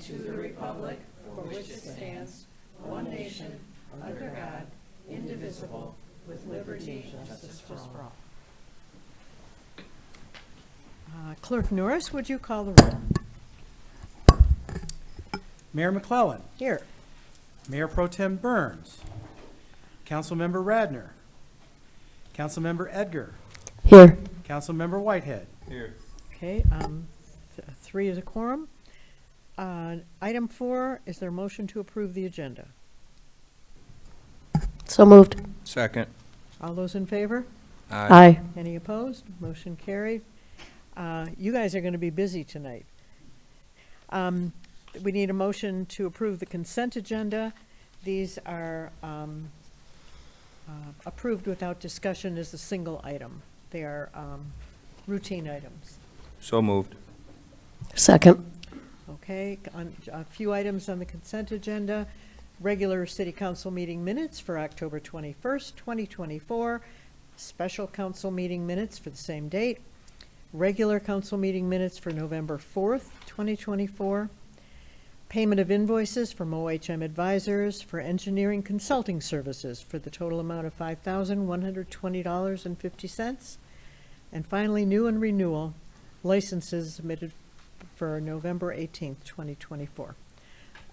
to the republic for which it stands, one nation, under God, indivisible, with liberty and justice for all. Clerk Norris, would you call the roll? Mayor McClellan. Here. Mayor Pro Tem Burns. Councilmember Radner. Councilmember Edgar. Here. Councilmember Whitehead. Here. Okay, 3 is a quorum. Item 4, is there a motion to approve the agenda? So moved. Second. All those in favor? Aye. Any opposed? Motion carried. You guys are going to be busy tonight. We need a motion to approve the consent agenda. These are approved without discussion as a single item. They are routine items. So moved. Second. Okay, a few items on the consent agenda. Regular city council meeting minutes for October 21st, 2024. Special council meeting minutes for the same date. Regular council meeting minutes for November 4th, 2024. Payment of invoices from OHM Advisors for engineering consulting services for the total amount of $5,120.50. And finally, new and renewal licenses submitted for November 18th, 2024.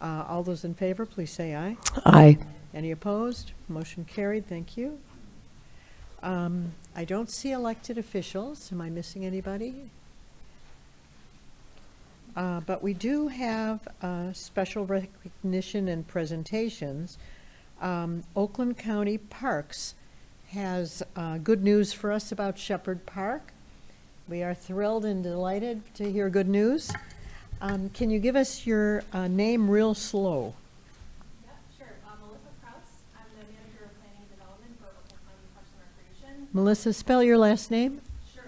All those in favor, please say aye. Aye. Any opposed? Motion carried. Thank you. I don't see elected officials. Am I missing anybody? But we do have special recognition and presentations. Oakland County Parks has good news for us about Shepherd Park. We are thrilled and delighted to hear good news. Can you give us your name real slow? Yep, sure. Melissa Krause. I'm the manager of planning and development for Oakland County Parks and Recreation. Melissa, spell your last name. Sure.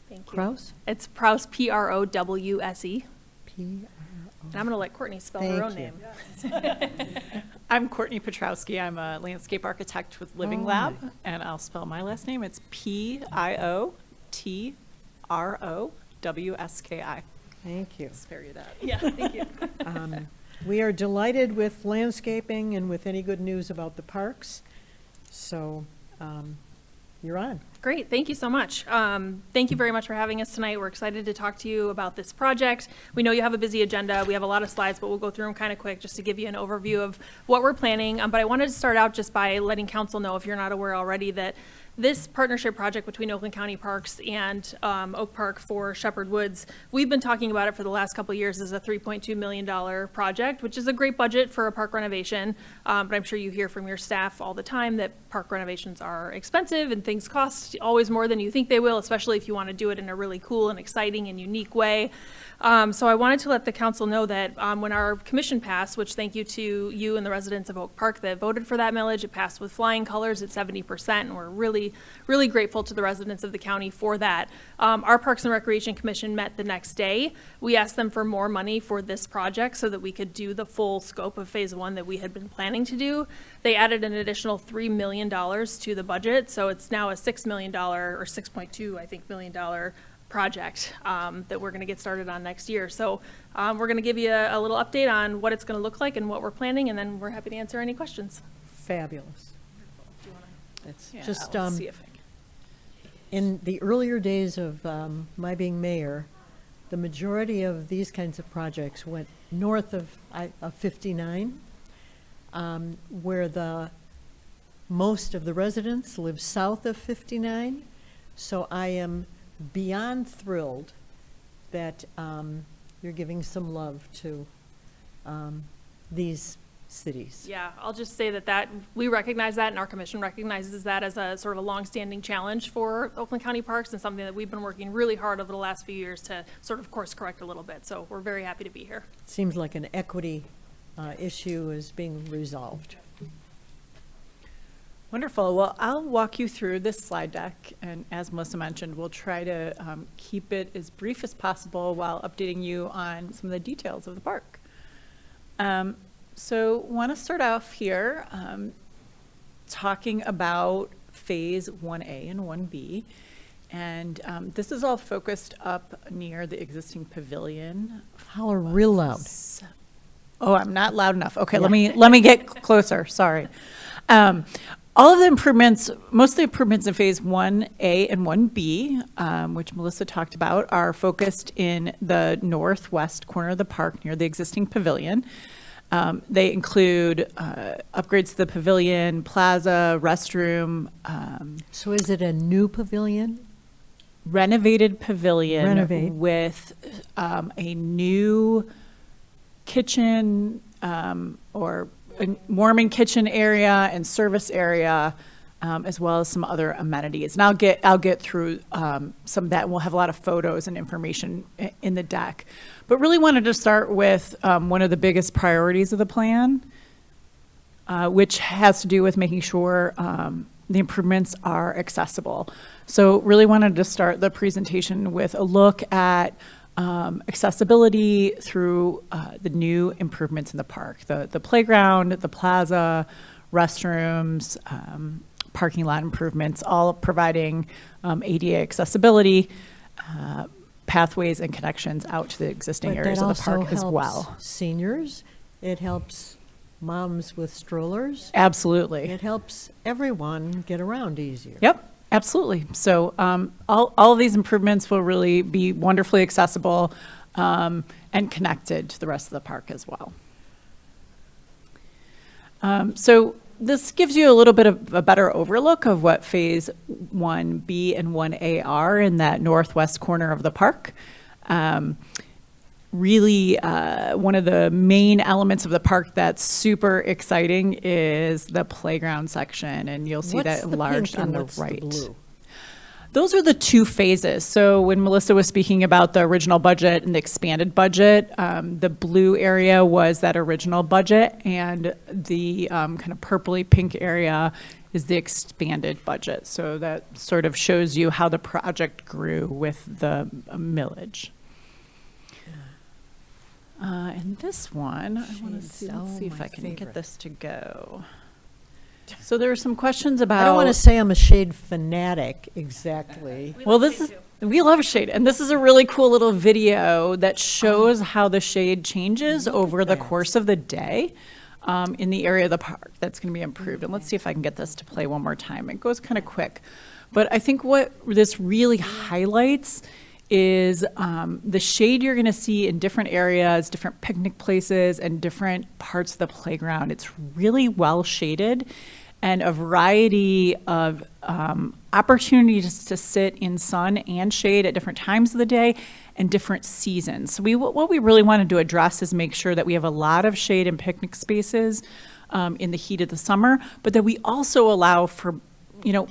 Thank you. Kraus? It's Prowse, P-R-O-W-S-E. P-R-O. And I'm going to let Courtney spell her own Thank name. I'm Courtney Petrowski. I'm a landscape architect with Living Oh, Lab, nice. and I'll spell my last name. It's P-I-O-T-R-O-W-S-K-I. Thank you. Spare you that. Yeah, thank you. We are delighted with landscaping and with any good news about the parks. So you're on. Great, thank you so much. Thank you very much for having us tonight. We're excited to talk to you about this project. We know you have a busy agenda. We have a lot of slides, but we'll go through them kind of quick just to give you an overview of what we're planning. But I wanted to start out just by letting council know, if you're not aware already, that this partnership project between Oakland County Parks and Oak Park for Shepherd Woods, we've been talking about it for the last couple of years as a $3.2 million project, which is a great budget for a park renovation. But I'm sure you hear from your staff all the time that park renovations are expensive and things cost always more than you think they will, especially if you want to do it in a really cool and exciting and unique way. So I wanted to let the council know that when our commission passed, which thank you to you and the residents of Oak Park that voted for that millage, it passed with flying colors at 70%, and we're really, really grateful to the residents of the county for that. Our Parks and Recreation Commission met the next day. We asked them for more money for this project so that we could do the full scope of phase 1 that we had been planning to do. They added an additional $3 million to the budget, so it's now a $6 million, or $6.2, I think, million project that we're going to get started on next year. So we're going to give you a little update on what it's going to look like and what we're planning, and then we're happy to answer any questions. Fabulous. It's Yeah, just I'll see if I can. in the earlier days of my being mayor, the majority of these kinds of projects went north of 59, where the most of the residents live south of 59. So I am beyond thrilled that you're giving some love to these cities. Yeah, I'll just say that we recognize that, and our commission recognizes that as a sort of a longstanding challenge for Oakland County Parks, and something that we've been working really hard over the last few years to sort of course correct a little bit. So we're very happy to be here. Seems like an equity issue is being resolved. Wonderful. Well, I'll walk you through this slide deck, and as Melissa mentioned, we'll try to keep it as brief as possible while updating you on some of the details of the park. So want to start off here talking about phase 1A and 1B. And this is all focused up near the existing pavilion. Holler real loud. Oh, I'm not loud enough. Okay, let me get closer. Sorry. All of the improvements, most of the improvements in Phase 1A and 1B, which Melissa talked about, are focused in the northwest corner of the park near the existing pavilion. They include upgrades to the pavilion, plaza, restroom, So is it a new pavilion? renovated pavilion Renovate. with a new kitchen or a warming kitchen area and service area, as well as some other amenities. And I'll get through some of that, and we'll have a lot of photos and information in the deck. But really wanted to start with one of the biggest priorities of the plan, which has to do with making sure the improvements are accessible. So really wanted to start the presentation with a look at accessibility through the new improvements in the park, the playground, the plaza, restrooms, parking lot improvements, all providing ADA accessibility, pathways and connections out to the existing But areas that of the park also as helps well. seniors. It helps moms with strollers. Absolutely. It helps everyone get around easier. Yep, absolutely. So all of these improvements will really be wonderfully accessible and connected to the rest of the park as well. So this gives you a little bit of a better overlook of what Phase 1B and 1A are in that northwest corner of the park. Really, one of the main elements of the park that's super exciting is the playground section, and you'll see What's that the enlarged pink on and the what's right. blue? Those are the two phases. So when Melissa was speaking about the original budget and the expanded budget, the blue area was that original budget, and the kind of purpley pink area is the expanded budget. So that sort of shows you how the project grew with the millage. And this one, I want to Shades. see, Oh, let's see if my I can favorite. get this to go. So there were some questions about. I don't want to say I'm a shade fanatic exactly. Well, we love shade, and this is a really cool little video that shows how the shade changes Look at over the that. course of the day in the area of the park that's going to be improved. And let's see if I can get this to play one more time. It goes kind of quick, but I think what this really highlights is the shade you're going to see in different areas, different picnic places, and different parts of the playground. It's really well shaded, and a variety of opportunities to sit in sun and shade at different times of the day and different seasons. So what we really wanted to address is make sure that we have a lot of shade and picnic spaces in the heat of the summer, but that we also allow for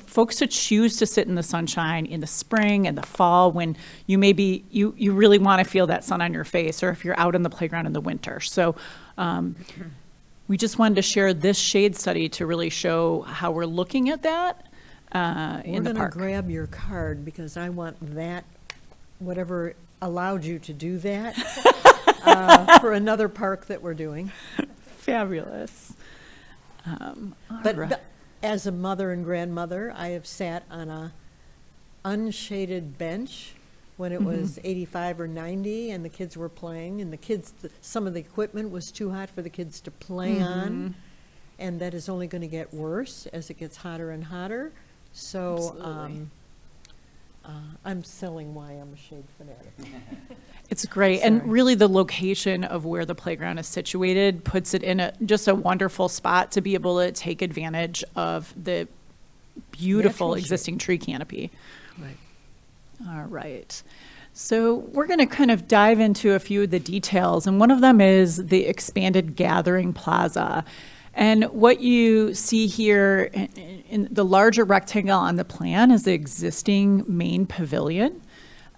folks to choose to sit in the sunshine in the spring and the fall when you you really want to feel that sun on your face, or if you're out on the playground in the winter. So we just wanted to share this shade study to really show how we're looking at that in the We're going park. to grab your card because I want that, whatever allowed you to do that, for another park that we're doing. Fabulous. But Alright. as a mother and grandmother, I have sat on a unshaded bench when it was 85 or 90 and the kids were playing, and some of the equipment was too hot for the kids to play on. And that is only going to get worse as it gets hotter and hotter. So Absolutely. I'm selling why I'm a shade fanatic. It's great. And really the location of where the playground is situated puts it in just a wonderful spot to be able to take advantage of the beautiful Natural shade. existing tree canopy. Right. All right. So we're going to kind of dive into a few of the details, and one of them is the expanded gathering plaza. And what you see here in the larger rectangle on the plan is the existing main pavilion.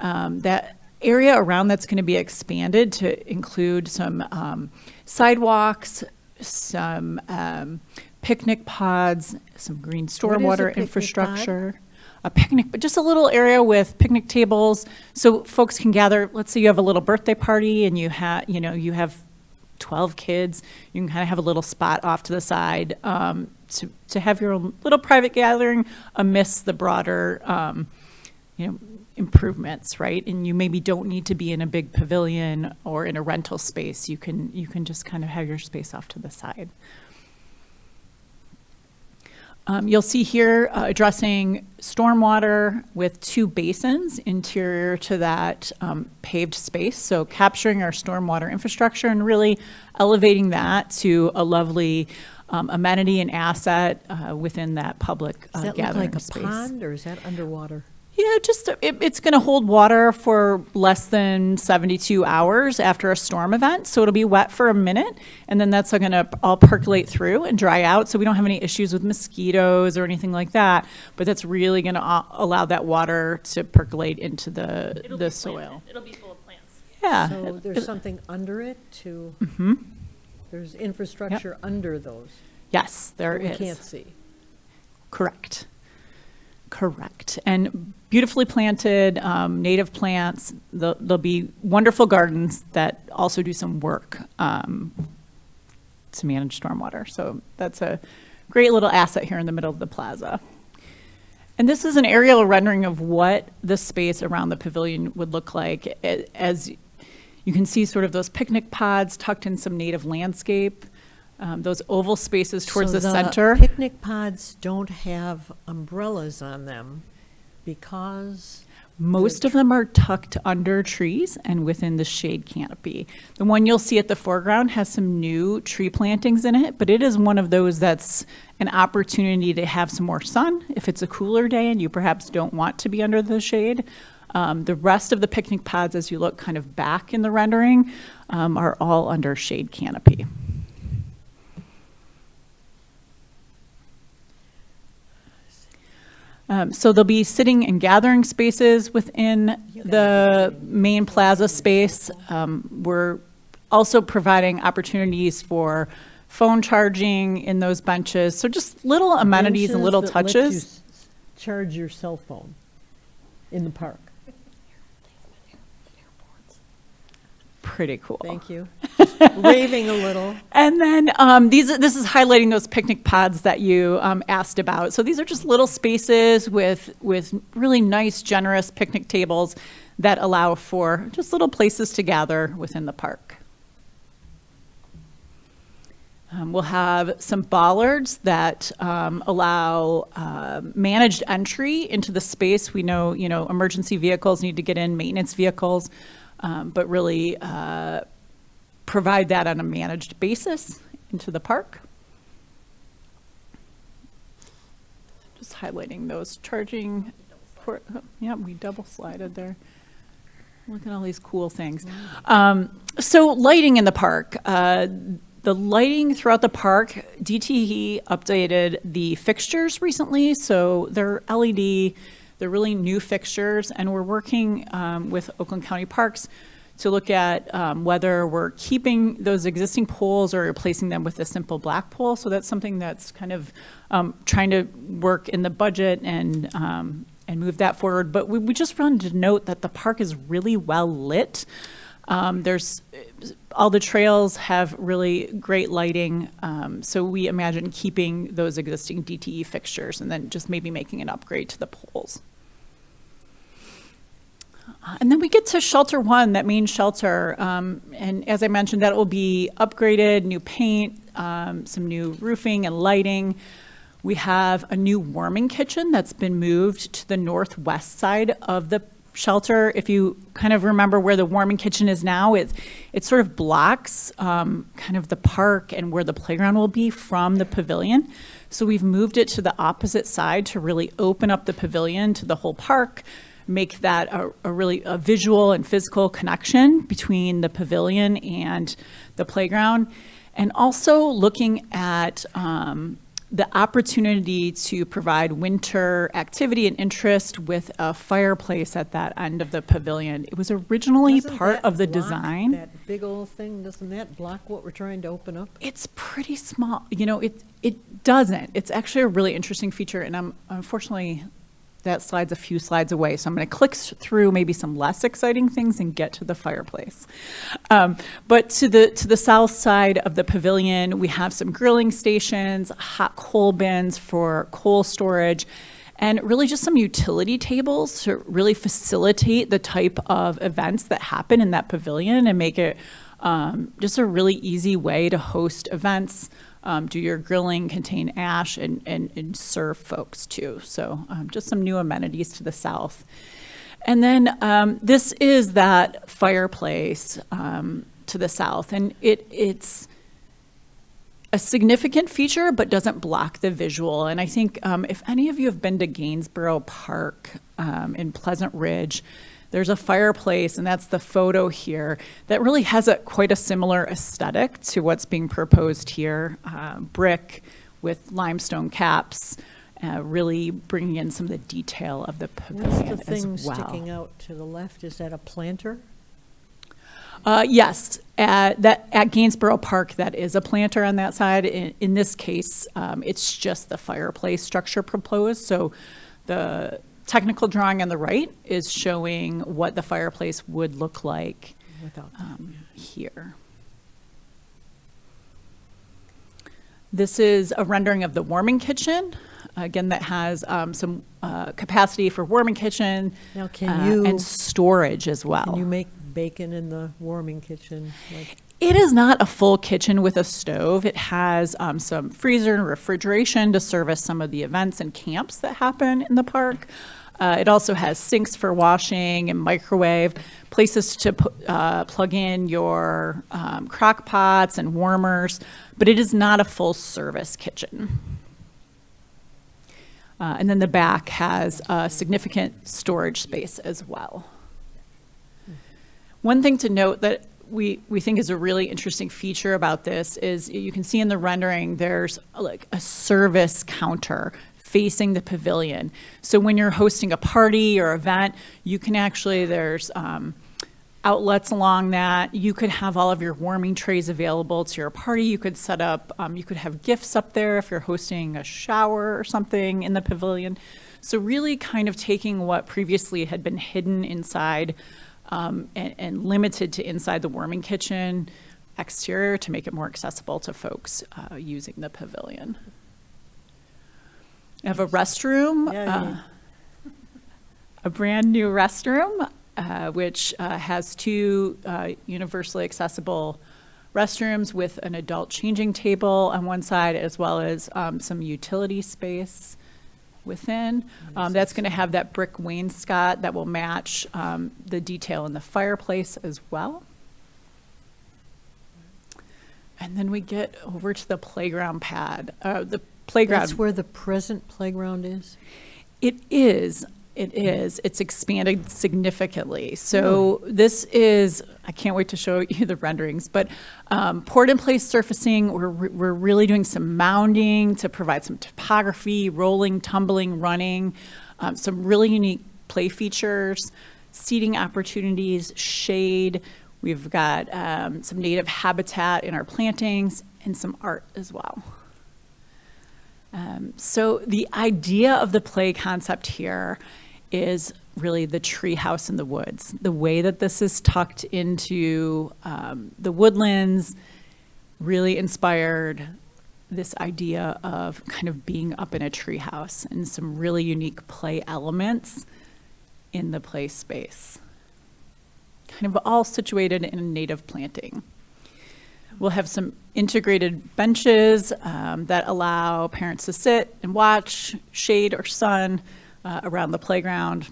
That area around that's going to be expanded to include some sidewalks, some picnic pods, some green What is a stormwater picnic pod? infrastructure. A picnic, but just a little area with picnic tables, so folks can gather. Let's say you have a little birthday party and you have 12 kids. You can kind of have a little spot off to the side to have your own little private gathering amidst the broader improvements, right? And you maybe don't need to be in a big pavilion or in a rental space. You can just kind of have your space off to the side. You'll see here addressing stormwater with 2 basins interior to that paved space. So capturing our stormwater infrastructure and really elevating that to a lovely amenity and asset within that public Does that look gathering like a space. pond, or is that underwater? Yeah, just it's going to hold water for less than 72 hours after a storm event. So it'll be wet for a minute, and then that's going to all percolate through and dry out. So we don't have any issues with mosquitoes or anything like that. But that's really going to allow that water to percolate into It'll the be soil. planted. It'll be full of plants. Yeah. So there's something under it to, there's infrastructure under those Yes, there that we is. can't see. Correct. And beautifully planted native plants. There'll be wonderful gardens that also do some work to manage stormwater. So that's a great little asset here in the middle of the plaza. And this is an aerial rendering of what the space around the pavilion would look like. As you can see, sort of those picnic pods tucked in some native landscape. Those oval spaces towards So the center. picnic pods don't have umbrellas on them because, Most of them are tucked under trees and within the shade canopy. The one you'll see at the foreground has some new tree plantings in it, but it is one of those that's an opportunity to have some more sun if it's a cooler day and you perhaps don't want to be under the shade. The rest of the picnic pods, as you look kind of back in the rendering, are all under shade canopy. So there'll be sitting and gathering spaces within the main plaza space. We're also providing opportunities for phone charging in those benches. So just little amenities and little benches that let you touches. charge your cell phone in the park. Pretty cool. Thank you. Just raving a little. And then this is highlighting those picnic pods that you asked about. So these are just little spaces with really nice, generous picnic tables that allow for just little places to gather within the park. We'll have some bollards that allow managed entry into the space. We know, emergency vehicles need to get in, maintenance vehicles, but really provide that on a managed basis into the park. Just highlighting those charging port. Yeah, we double slided there. Look at all these cool things. So lighting in the park. The lighting throughout the park, DTE updated the fixtures recently, so they're LED, they're really new fixtures, and we're working with Oakland County Parks to look at whether we're keeping those existing poles or replacing them with a simple black pole. So that's something that's kind of trying to work in the budget and move that forward. But we just wanted to note that the park is really well lit. There's all the trails have really great lighting, so we imagine keeping those existing DTE fixtures and then just maybe making an upgrade to the poles. And then we get to Shelter 1, that main shelter, and as I mentioned, that will be upgraded, new paint, some new roofing and lighting. We have a new warming kitchen that's been moved to the northwest side of the shelter. If you kind of remember where the warming kitchen is now, it sort of blocks kind of the park and where the playground will be from the pavilion. So we've moved it to the opposite side to really open up the pavilion to the whole park, make that a really visual and physical connection between the pavilion and the playground. And also looking at the opportunity to provide winter activity and interest with a fireplace at that end of the pavilion. It was originally Doesn't part that of the block design. That big old thing, doesn't that block what we're trying to open up? It's pretty small. It doesn't. It's actually a really interesting feature, and unfortunately, that slide's a few slides away. So I'm going to click through maybe some less exciting things and get to the fireplace. But to the south side of the pavilion, we have some grilling stations, hot coal bins for coal storage, and really just some utility tables to really facilitate the type of events that happen in that pavilion and make it just a really easy way to host events, do your grilling, contain ash, and serve folks too. So just some new amenities to the south. And then this is that fireplace to the south, and it's a significant feature, but doesn't block the visual. And I think if any of you have been to Gainsborough Park in Pleasant Ridge, there's a fireplace, and that's the photo here, that really has quite a similar aesthetic to what's being proposed here. Brick with limestone caps, really bringing in some of the detail of the What's pavilion the thing as well. sticking out to the left? Is that a planter? Yes, at Gainsborough Park, that is a planter on that side. In this case, it's just the fireplace structure proposed. So the technical drawing on the right is showing what the fireplace would look like Without here. This is a rendering of the warming kitchen. Again, that has some capacity for warming kitchen Now, can you and storage as well. can you make bacon in the warming kitchen? Like, It is not a full kitchen with a stove. It has some freezer and refrigeration to service some of the events and camps that happen in the park. It also has sinks for washing and microwave, places to plug in your crock pots and warmers, but it is not a full service kitchen. And then the back has significant storage space as well. One thing to note that we think is a really interesting feature about this is you can see in the rendering there's like a service counter facing the pavilion. So when you're hosting a party or event, you can actually, there's outlets along that. You could have all of your warming trays available to your party. You could set up, you could have gifts up there if you're hosting a shower or something in the pavilion. So really kind of taking what previously had been hidden inside and limited to inside the warming kitchen exterior to make it more accessible to folks using the pavilion. I have a restroom, Yeah, a brand new restroom, which has two universally accessible restrooms with an adult changing table on one side, as well as some utility space within. That's going to have that brick wainscot that will match the detail in the fireplace as well. And then we get over to the playground pad. The playground. that's where the present playground is? It is. It is. It's expanded significantly. So this is, I can't wait to show you the renderings, but poured in place surfacing, we're really doing some mounding to provide some topography, rolling, tumbling, running, some really unique play features, seating opportunities, shade. We've got some native habitat in our plantings and some art as well. So the idea of the play concept here is really the tree house in the woods. The way that this is tucked into the woodlands really inspired this idea of kind of being up in a tree house and some really unique play elements in the play space. Kind of all situated in a native planting. We'll have some integrated benches that allow parents to sit and watch shade or sun around the playground,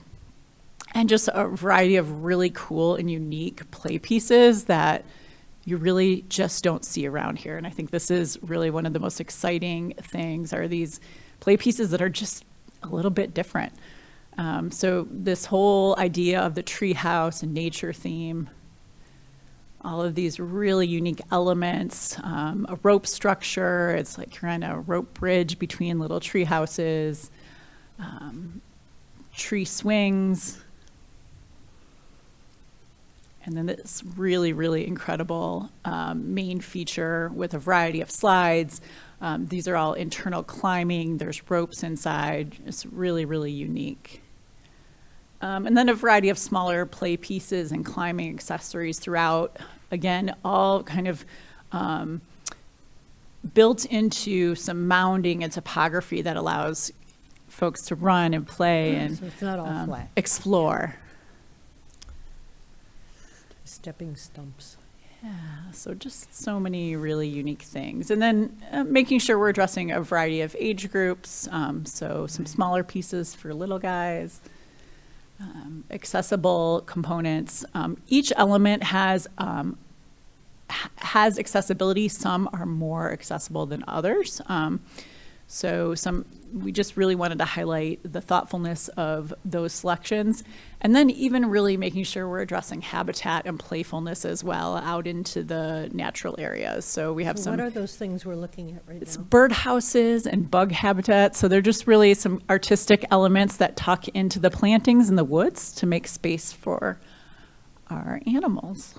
and just a variety of really cool and unique play pieces that you really just don't see around here. And I think this is really one of the most exciting things, are these play pieces that are just a little bit different. So this whole idea of the tree house and nature theme, all of these really unique elements, a rope structure, it's like you're on a rope bridge between little tree houses, tree swings, and then this really, really incredible main feature with a variety of slides. These are all internal climbing, there's ropes inside, it's really, really unique. And then a variety of smaller play pieces and climbing accessories throughout. Again, all kind of built into some mounding and topography that allows folks to run and play and So it's not all flat. explore. Stepping stumps. Yeah, so just so many really unique things. And then making sure we're addressing a variety of age groups, so some smaller pieces for little guys, accessible components. Each element has accessibility. Some are more accessible than others. So we just really wanted to highlight the thoughtfulness of those selections. And then even really making sure we're addressing habitat and playfulness as well out into the natural areas. So we have So some, what are those things we're looking at right it's now? bird houses and bug habitat. So they're just really some artistic elements that tuck into the plantings in the woods to make space for our animals.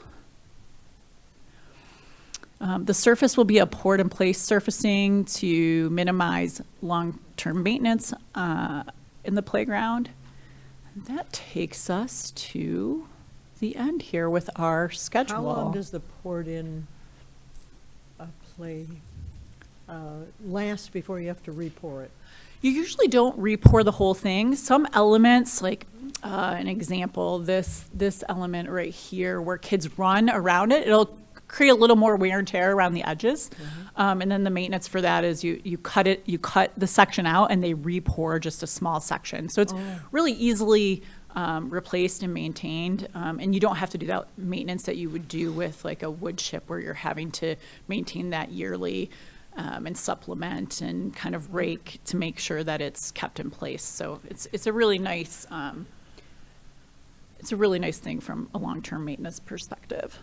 The surface will be a poured-in-place surfacing to minimize long-term maintenance in the playground. And that takes us to the end here with our schedule. How long does the poured-in play last before you have to re-pour it? You usually don't re-pour the whole thing. Some elements, like an example, this element right here where kids run around it, it'll create a little more wear and tear around the edges. And then the maintenance for that is you cut the section out and they re-pour just a small section. So it's really easily replaced and maintained. And you don't have to do that maintenance that you would do with like a wood chip where you're having to maintain that yearly and supplement and kind of rake to make sure that it's kept in place. So it's a really nice thing from a long-term maintenance perspective.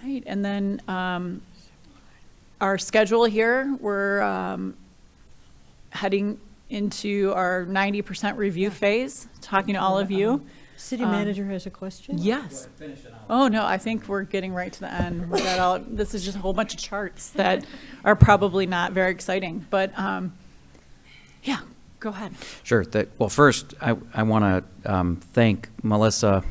Right, and then our schedule here, we're heading into our 90% review phase, talking to all of you. City manager has a question? Yes. Oh, no, I think we're getting right to the end. We got all, this is just a whole bunch of charts that are probably not very exciting, but yeah, go ahead. Sure. Well, first, I want to thank Melissa,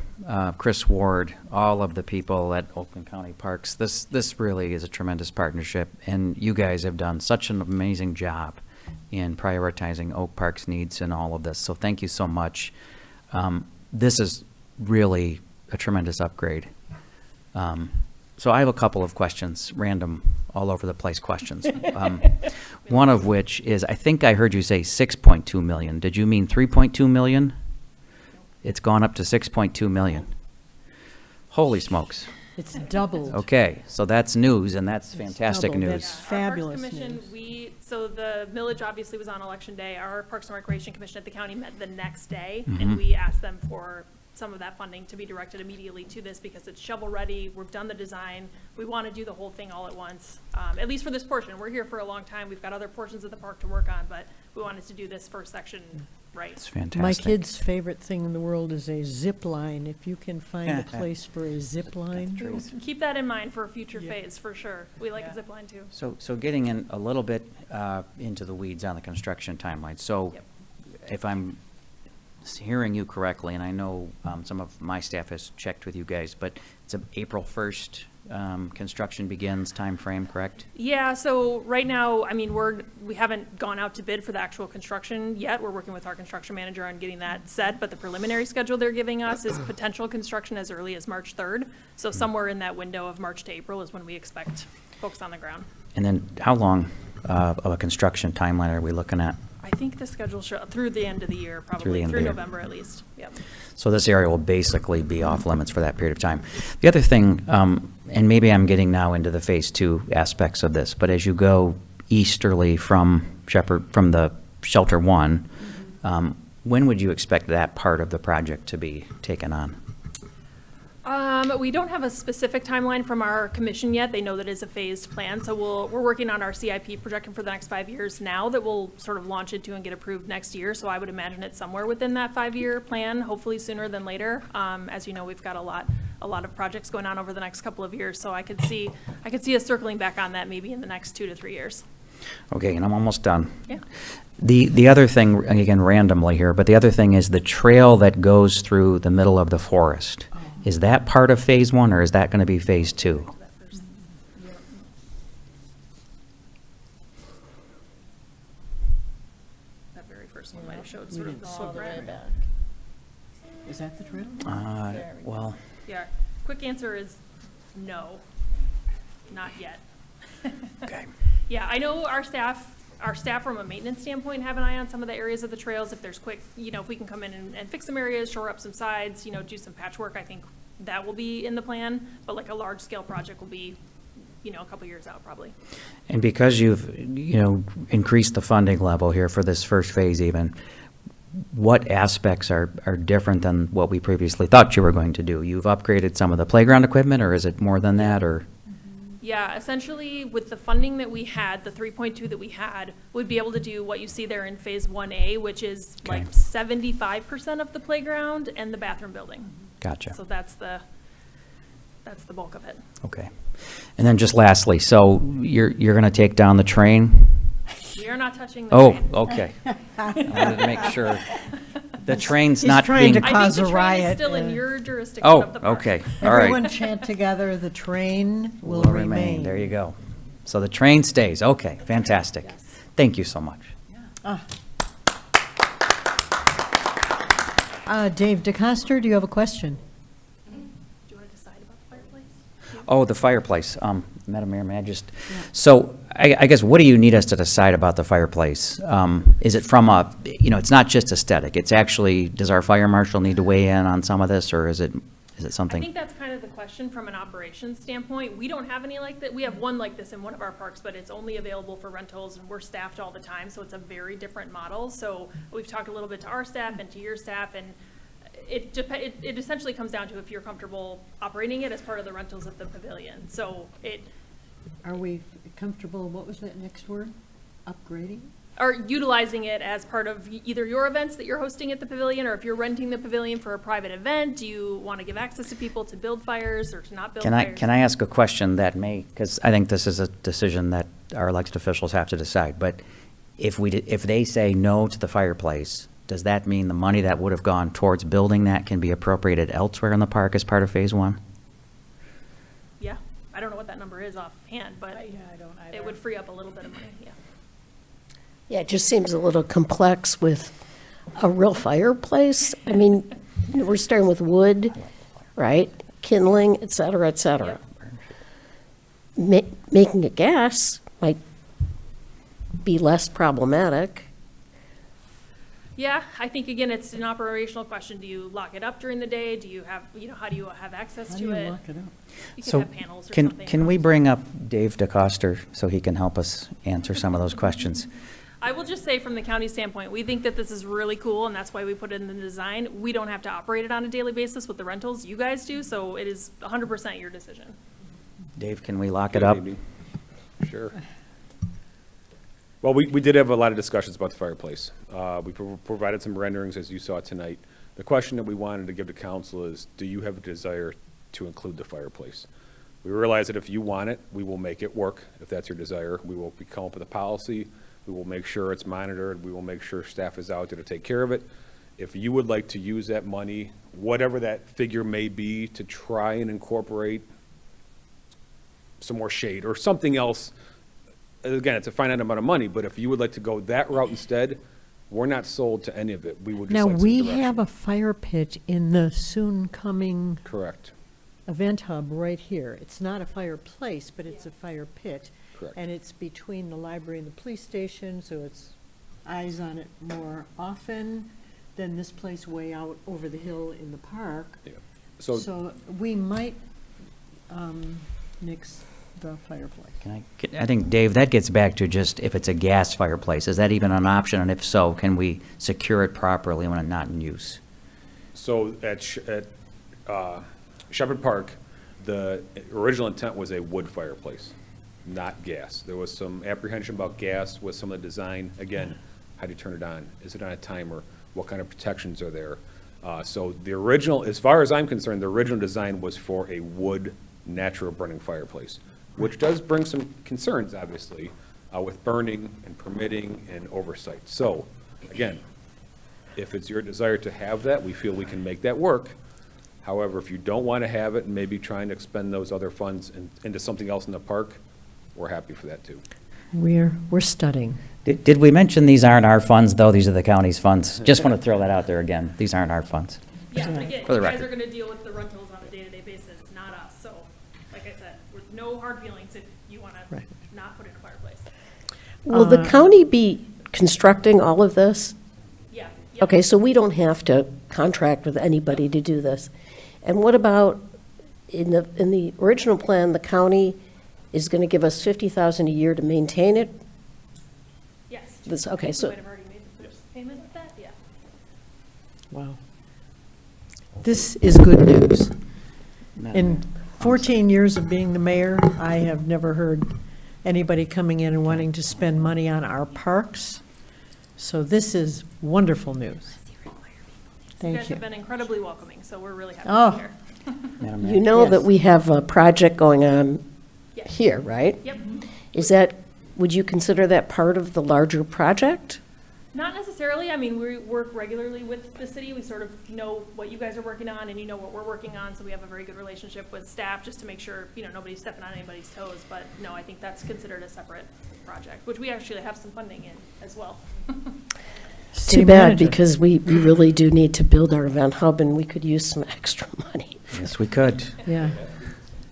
Chris Ward, all of the people at Oakland County Parks. This really is a tremendous partnership, and you guys have done such an amazing job in prioritizing Oak Park's needs and all of this. So thank you so much. This is really a tremendous upgrade. So I have a couple of questions, random, all over the place questions. One of which is, I think I heard you say 6.2 million. Did you mean 3.2 million? It's gone up to 6.2 million. Holy smokes. It's doubled. Okay, so that's news, and that's It's fantastic doubled. news. That's Our fabulous Parks Commission, news. so the millage obviously was on election day. Our Parks and Recreation Commission at the county met the next day, Mm-hmm. and we asked them for some of that funding to be directed immediately to this because it's shovel-ready, we've done the design, we want to do the whole thing all at once, at least for this portion. We're here for a long time, we've got other portions of the park to work on, but we wanted to do this first section right. It's fantastic. My kid's favorite thing in the world is a zip line. If you can find a place for a zip line. Keep that in mind for a future phase, for sure. We like a zip line too. So getting in a little bit into the weeds on the construction timeline. So Yep. if I'm hearing you correctly, and I know some of my staff has checked with you guys, but it's April 1st construction begins timeframe, correct? Yeah, so right now, I mean, we haven't gone out to bid for the actual construction yet. We're working with our construction manager on getting that set, but the preliminary schedule they're giving us is potential construction as early as March 3rd. So somewhere in that window of March to April is when we expect folks on the ground. And then how long of a construction timeline are we looking at? I think the schedule through the end of the year, probably, end of through the year. November at least, yep. So this area will basically be off limits for that period of time. The other thing, and maybe I'm getting now into the phase 2 aspects of this, but as you go easterly from the Shelter 1, when would you expect that part of the project to be taken on? We don't have a specific timeline from our commission yet. They know that it's a phased plan, so we're working on our CIP projection for the next 5 years now that we'll sort of launch into and get approved next year. So I would imagine it's somewhere within that 5-year plan, hopefully sooner than later. As you know, we've got a lot of projects going on over the next couple of years, so I could see us circling back on that maybe in the next 2 to 3 years. Okay, and I'm almost done. Yeah. The other thing, again, randomly here, but the other thing is the trail that goes through the middle of the forest. Is that part of phase 1 or is that going to be phase 2? sort of didn't the see the footprint. trail. Is that the trail? Well, Yeah, quick answer is no, not yet. okay. Yeah, I know our staff from a maintenance standpoint have an eye on some of the areas of the trails. If there's quick, if we can come in and fix some areas, shore up some sides, do some patchwork, I think that will be in the plan. But like a large scale project will be, a couple years out probably. And because you've, increased the funding level here for this first phase even, what aspects are different than what we previously thought you were going to do? You've upgraded some of the playground equipment, or is it more than that, or? Yeah, essentially with the funding that we had, the 3.2 that we had, we'd be able to do what you see there in phase 1A, which is like Okay. 75% of the playground and the bathroom building. Gotcha. So that's the bulk of it. Okay. And then just lastly, so you're going to take down the train? We are not touching the Oh, train. okay. I wanted to make sure. The train's He's not trying being. to I cause think a the train is riot, still in uh, your jurisdiction Oh, of the park. okay, all right. Everyone chant together, the train will Will remain. There you go. So the train stays. Okay, fantastic. Thank you so much. Dave DeCoster, do you have a question? Do you want to decide about the fireplace? Oh, the fireplace. Madam Mayor, may I just, so I guess, what do you need us to decide about the fireplace? Is it from it's not just aesthetic, it's actually, does our fire marshal need to weigh in on some of this, or is it I something? think that's kind of the question from an operations standpoint. We don't have any like that. We have one like this in one of our parks, but it's only available for rentals and we're staffed all the time, so it's a very different model. So we've talked a little bit to our staff and to your staff, and it essentially comes down to if you're comfortable operating it as part of the rentals at the pavilion. So Are we comfortable, what was that next word? Upgrading? or utilizing it as part of either your events that you're hosting at the pavilion, or if you're renting the pavilion for a private event, do you want to give access to people to build fires or to not build fires? Can I ask a question that may, because I think this is a decision that our elected officials have to decide, but if they say no to the fireplace, does that mean the money that would have gone towards building that can be appropriated elsewhere in the park as part of phase 1? Yeah, I don't know what that number is offhand, but I don't either. it would free up a little bit of money, yeah. Yeah, it just seems a little complex with a real fireplace. I mean, we're starting with wood, right? Kindling, et cetera, et cetera. Making it gas might be less problematic. Yeah, I think, again, it's an operational question. Do you lock it up during the day? Do you have, how do you have access How to do you it? lock it up? You So could have panels or something. can we bring up Dave DeCoster so he can help us answer some of those questions? I will just say from the county standpoint, we think that this is really cool, and that's why we put it in the design. We don't have to operate it on a daily basis with the rentals. You guys do, so it is 100% your decision. Dave, can we lock it Good up? evening. Sure. Well, we did have a lot of discussions about the fireplace. We provided some renderings, as you saw tonight. The question that we wanted to give to council is, do you have a desire to include the fireplace? We realize that if you want it, we will make it work, if that's your desire. We will come up with a policy. We will make sure it's monitored. We will make sure staff is out there to take care of it. If you would like to use that money, whatever that figure may be, to try and incorporate some more shade or something else, again, it's a finite amount of money, but if you would like to go that route instead, we're not sold to any of it. We would just Now, like some we direction. have a fire pit in the soon-coming Correct. event hub right here. It's not a fireplace, but it's a fire pit. Correct. And it's between the library and the police station, so it's eyes on it more often than this place way out over the hill in the park. Yeah. So, So we might nix the fireplace. I think, Dave, that gets back to just if it's a gas fireplace, is that even an option? And if so, can we secure it properly when it's not in use? so at Shepherd Park, the original intent was a wood fireplace, not gas. There was some apprehension about gas with some of the design. Again, how do you turn it on? Is it on a timer? What kind of protections are there? So the original, as far as I'm concerned, the original design was for a wood, natural burning fireplace, which does bring some concerns, obviously, with burning and permitting and oversight. So, again, if it's your desire to have that, we feel we can make that work. However, if you don't want to have it and maybe trying to expend those other funds into something else in the park, we're happy for that too. We're studying. Did we mention these aren't our funds, though? These are the county's funds? Just want to throw that out there again. These aren't our funds. Yeah, but again, For the you guys record. are gonna deal with the rentals on a day-to-day basis, not us. So, like I said, with no hard feelings if you wanna Right. not put in a fireplace. Will the county be constructing all of this? Yeah. yeah. Okay, so we don't have to contract with anybody to do this. And what about, in the original plan, the county is gonna give us $50,000 a year to maintain it? Yes. This- okay, I think so- we might have already made the first payment with that, yeah. Wow. This is good news. In 14 years of being the mayor, I have never heard anybody coming in and wanting to spend money on our parks. So this is wonderful news. You Thank guys you. have been incredibly welcoming, so we're really happy Oh. to be here. Madam Mayor? You know that Yes. we have a project going on Yes. here, right? Yep. Is that, would you consider that part of the larger project? Not necessarily. I mean, we work regularly with the city. We sort of know what you guys are working on and you know what we're working on. So we have a very good relationship with staff just to make sure, nobody's stepping on anybody's toes. But no, I think that's considered a separate project, which we actually have some funding in as well. It's City too bad, manager. because we really do need to build our event hub, and we could use some extra money. Yes, we could. Yeah.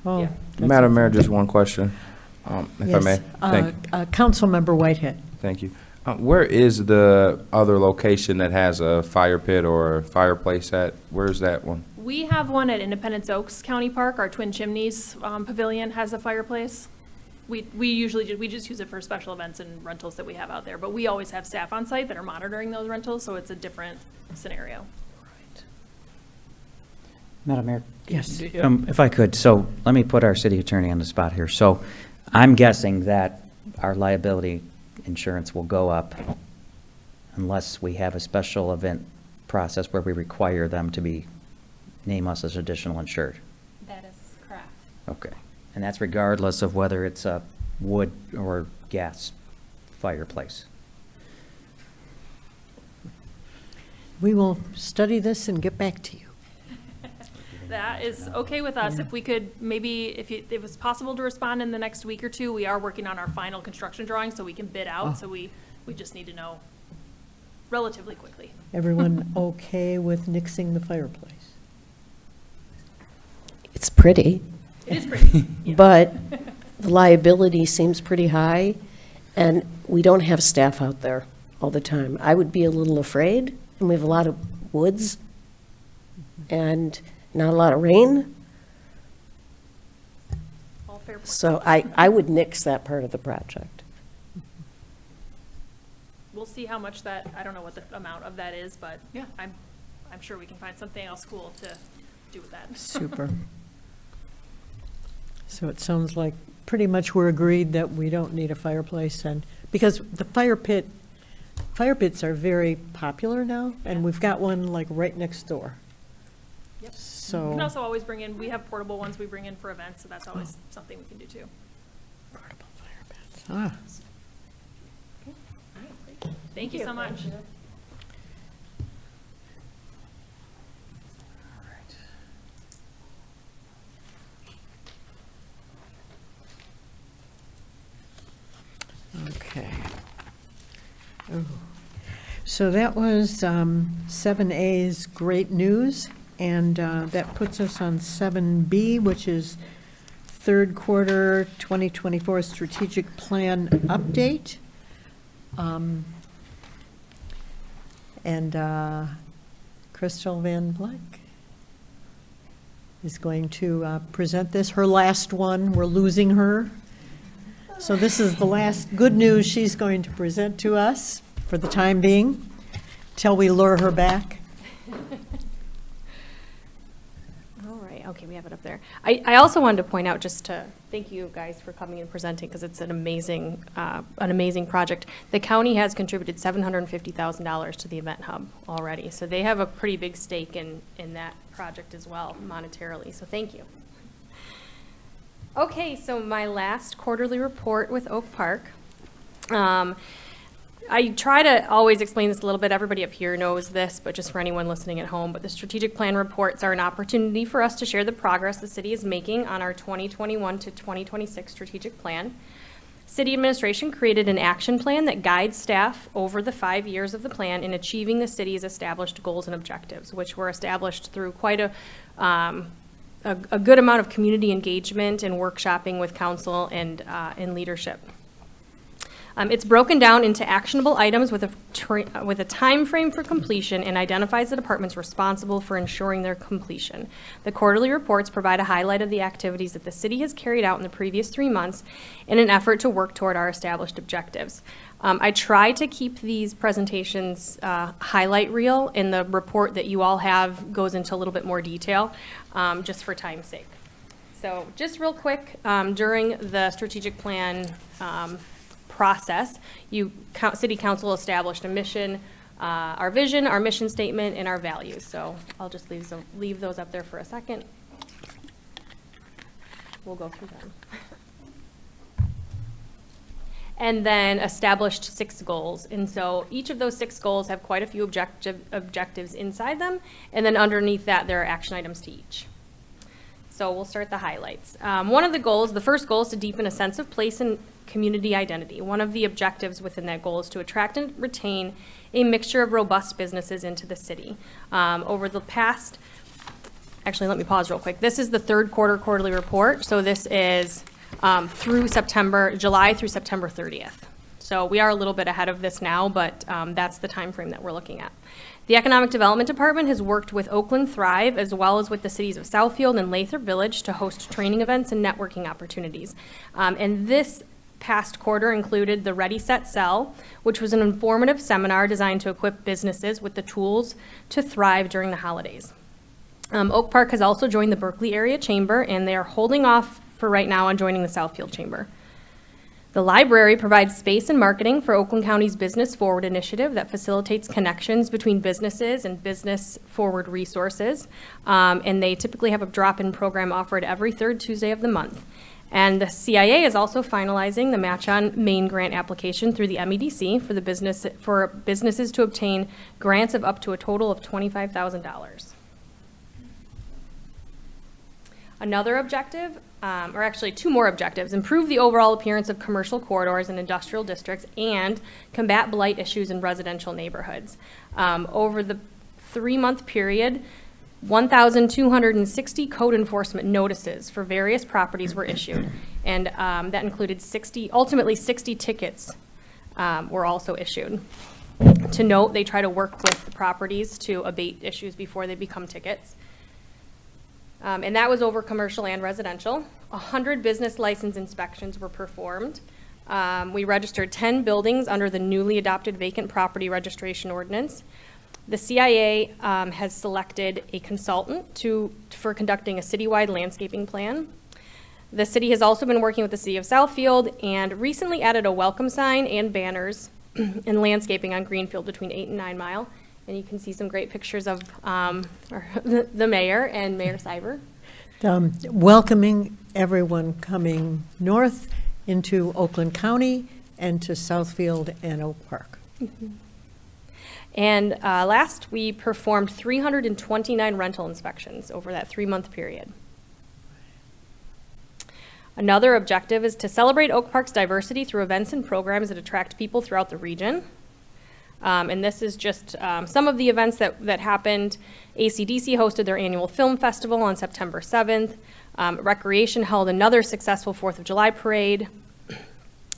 Oh, Yeah. that's Madam awesome. Mayor, just one question, if I may. Yes. Councilmember Whitehead. Thank you. Where is the other location that has a fire pit or a fireplace at? Where's that one? We have one at Independence Oaks County Park. Our Twin Chimneys Pavilion has a fireplace. We usually we just use it for special events and rentals that we have out there. But we always have staff on site that are monitoring those rentals, so it's a different scenario. Madam Mayor? Yes. If I could, so let me put our city attorney on the spot here. So I'm guessing that our liability insurance will go up unless we have a special event process where we require them to name us as additional insured. That is correct. Okay. And that's regardless of whether it's a wood or gas fireplace. We will study this and get back to you. That is okay with us. If we could, maybe, if it was possible to respond in the next week or two, we are working on our final construction drawing, so we can bid Oh. out, so we just need to know relatively quickly. Everyone okay with nixing the fireplace? It's pretty, It is pretty. Yeah. but the liability seems pretty high, and we don't have staff out there all the time. I would be a little afraid, and we have a lot of woods and not a lot of rain, All fair points. so I would nix that part of the project. We'll see how much I don't know what the amount of that is, but Yeah. I'm sure we can find something else cool to do with that. Super. So it sounds like pretty much we're agreed that we don't need a fireplace, and, because the fire pits are very popular now, and we've got one like right next door. Yep. We So. can also always bring in, we have portable ones we bring in for events, so that's always something we can do too. Portable fire pits. Ah, Thank you so much. okay. Oh. So that was 7A's great news, and that puts us on 7B, which is third quarter 2024 strategic plan update. And Crystal Van Vleck is going to present this, her last one. We're losing her. So this is the last good news she's going to present to us for the time being, till we lure her back. All right, okay, we have it up there. I also wanted to point out, just to thank you guys for coming and presenting, because it's an amazing project. The county has contributed $750,000 to the event hub already, so they have a pretty big stake in that project as well, monetarily, so thank you. Okay, so my last quarterly report with Oak Park. I try to always explain this a little bit. Everybody up here knows this, but just for anyone listening at home, but the strategic plan reports are an opportunity for us to share the progress the city is making on our 2021 to 2026 strategic plan. City administration created an action plan that guides staff over the 5 years of the plan in achieving the city's established goals and objectives, which were established through quite a good amount of community engagement and workshopping with council and leadership. It's broken down into actionable items with a time frame for completion and identifies the departments responsible for ensuring their completion. The quarterly reports provide a highlight of the activities that the city has carried out in the previous 3 months in an effort to work toward our established objectives. I try to keep these presentations highlight reel, and the report that you all have goes into a little bit more detail, just for time's sake. So just real quick, during the strategic plan process, City Council established a mission, our vision, our mission statement, and our values. So I'll just leave those up there for a second. We'll go through them. And then established 6 goals. And so each of those 6 goals have quite a few objectives inside them. And then underneath that, there are action items to each. So we'll start the highlights. One of the goals, the first goal, is to deepen a sense of place and community identity. One of the objectives within that goal is to attract and retain a mixture of robust businesses into the city. Over the past, actually, let me pause real quick. This is the third quarterly report. So this is through July through September 30th. So we are a little bit ahead of this now, but that's the time frame that we're looking at. The Economic Development Department has worked with Oakland Thrive as well as with the cities of Southfield and Lathrop Village to host training events and networking opportunities. And this past quarter included the Ready, Set, Sell, which was an informative seminar designed to equip businesses with the tools to thrive during the holidays. Oak Park has also joined the Berkeley Area Chamber, and they are holding off for right now on joining the Southfield Chamber. The library provides space and marketing for Oakland County's Business Forward initiative that facilitates connections between businesses and business forward resources. And they typically have a drop-in program offered every third Tuesday of the month. And the CIA is also finalizing the Match on Main grant application through the MEDC for businesses to obtain grants of up to a total of $25,000. Another objective, or actually 2 more objectives: improve the overall appearance of commercial corridors and industrial districts and combat blight issues in residential neighborhoods. Over the 3-month period, 1,260 code enforcement notices for various properties were issued, and that included ultimately 60 tickets were also issued. To note, they try to work with the properties to abate issues before they become tickets. And that was over commercial and residential. 100 business license inspections were performed. We registered 10 buildings under the newly adopted vacant property registration ordinance. The CIA has selected a consultant for conducting a citywide landscaping plan. The city has also been working with the city of Southfield and recently added a welcome sign and banners and landscaping on Greenfield between 8 and 9 Mile. And you can see some great pictures of the mayor and Mayor Cyber. Welcoming everyone coming north into Oakland County and to Southfield and Oak Park. Mm-hmm. And last, we performed 329 rental inspections over that 3-month period. Another objective is to celebrate Oak Park's diversity through events and programs that attract people throughout the region. And this is just some of the events that happened. AC/DC hosted their annual film festival on September 7th. Recreation held another successful 4th of July parade.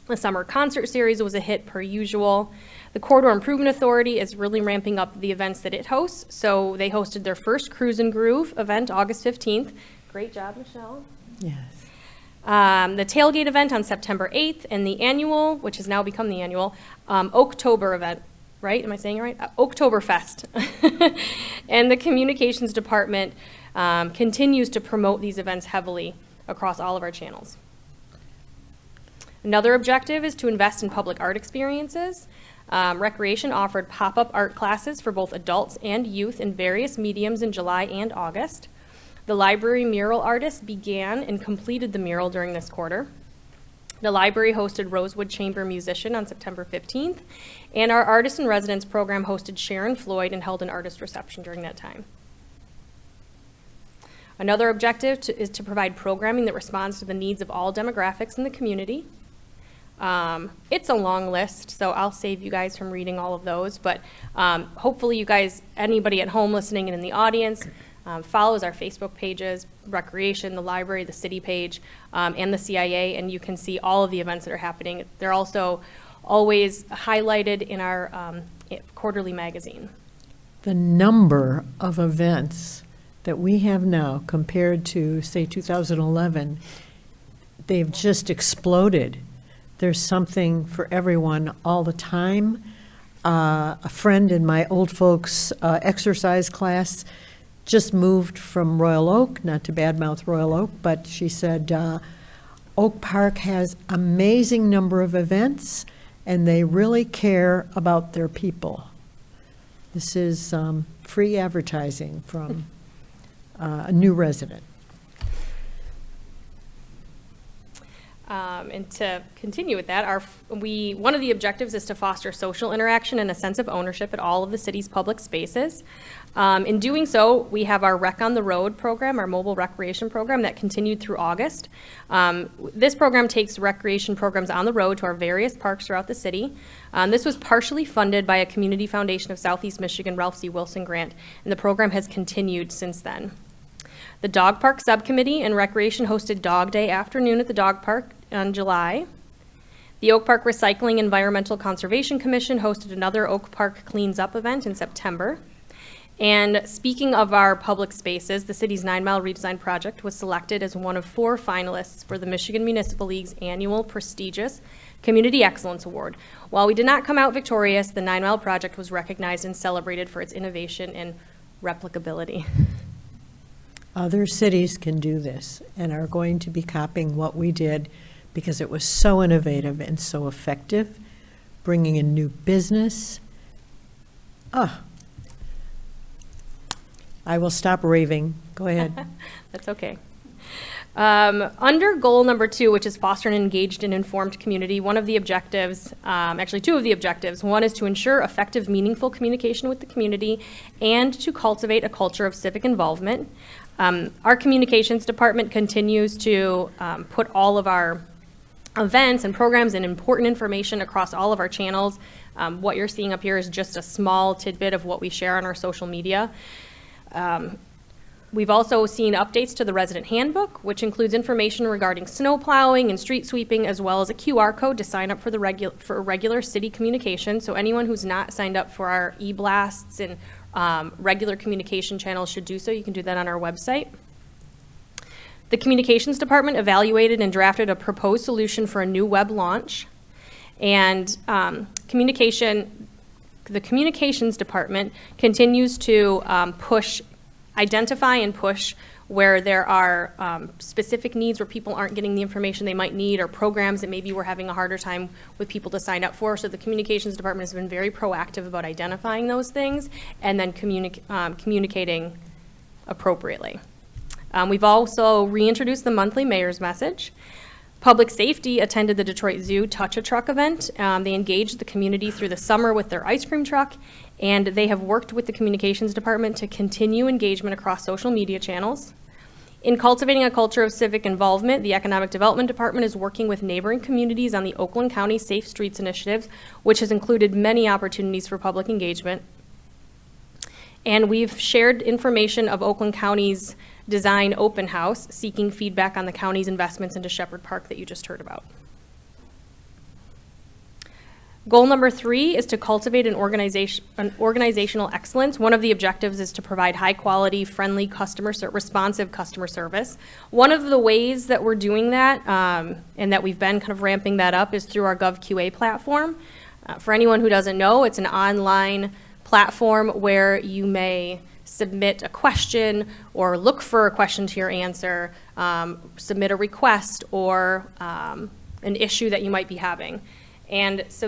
The summer concert series was a hit per usual. The Corridor Improvement Authority is really ramping up the events that it hosts. So they hosted their first Cruise and Groove event August 15th. Great job, Michelle. Yes. The tailgate event on September 8th, and the annual, which has now become the annual, Oaktober event. Right? Am I saying it right? Oktoberfest. And the communications department continues to promote these events heavily across all of our channels. Another objective is to invest in public art experiences. Recreation offered pop-up art classes for both adults and youth in various mediums in July and August. The library mural artist began and completed the mural during this quarter. The library hosted Rosewood Chamber Musician on September 15th, and our Artist in Residence program hosted Sharon Floyd and held an artist reception during that time. Another objective is to provide programming that responds to the needs of all demographics in the community. It's a long list, so I'll save you guys from reading all of those, but hopefully you guys, anybody at home listening and in the audience, follows our Facebook pages, Recreation, the library, the city page, and the CIA, and you can see all of the events that are happening. They're also always highlighted in our quarterly magazine. The number of events that we have now compared to, say, 2011, they've just exploded. There's something for everyone all the time. A friend in my old folks exercise class just moved from Royal Oak, not to badmouth Royal Oak, but she said Oak Park has amazing number of events, and they really care about their people. This is free advertising from a new resident. And to continue with that, one of the objectives is to foster social interaction and a sense of ownership at all of the city's public spaces. In doing so, we have our Rec on the Road program, our mobile recreation program that continued through August. This program takes recreation programs on the road to our various parks throughout the city. This was partially funded by a Community Foundation of Southeast Michigan Ralph C. Wilson grant, and the program has continued since then. The Dog Park Subcommittee and Recreation hosted Dog Day afternoon at the dog park in July. The Oak Park Recycling Environmental Conservation Commission hosted another Oak Park Cleans Up event in September. And speaking of our public spaces, the city's 9-mile redesign project was selected as one of 4 finalists for the Michigan Municipal League's annual prestigious Community Excellence Award. While we did not come out victorious, the 9-mile project was recognized and celebrated for its innovation and replicability. Other cities can do this and are going to be copying what we did because it was so innovative and so effective, bringing in new business. I will stop raving. Go ahead. That's okay. Under goal number 2, which is foster an engaged and informed community, one of the objectives, actually 2 of the objectives, one is to ensure effective, meaningful communication with the community and to cultivate a culture of civic involvement. Our communications department continues to put all of our events and programs and important information across all of our channels. What you're seeing up here is just a small tidbit of what we share on our social media. We've also seen updates to the resident handbook, which includes information regarding snow plowing and street sweeping, as well as a QR code to sign up for regular city communication. So anyone who's not signed up for our e-blasts and regular communication channels should do so. You can do that on our website. The communications department evaluated and drafted a proposed solution for a new web launch. And the communications department continues to identify and push where there are specific needs where people aren't getting the information they might need, or programs that maybe we're having a harder time with people to sign up for. So the communications department has been very proactive about identifying those things and then communicating appropriately. We've also reintroduced the monthly mayor's message. Public Safety attended the Detroit Zoo Touch-a-Truck event. They engaged the community through the summer with their ice cream truck, and they have worked with the communications department to continue engagement across social media channels. In cultivating a culture of civic involvement, the Economic Development Department is working with neighboring communities on the Oakland County Safe Streets Initiative, which has included many opportunities for public engagement. And we've shared information of Oakland County's Design Open House, seeking feedback on the county's investments into Shepherd Park that you just heard about. Goal number 3 is to cultivate an organizational excellence. One of the objectives is to provide high-quality, friendly, responsive customer service. One of the ways that we're doing that, and that we've been kind of ramping that up, is through our GovQA platform. For anyone who doesn't know, it's an online platform where you may submit a question or look for a question to your answer, submit a request or an issue that you might be having. And so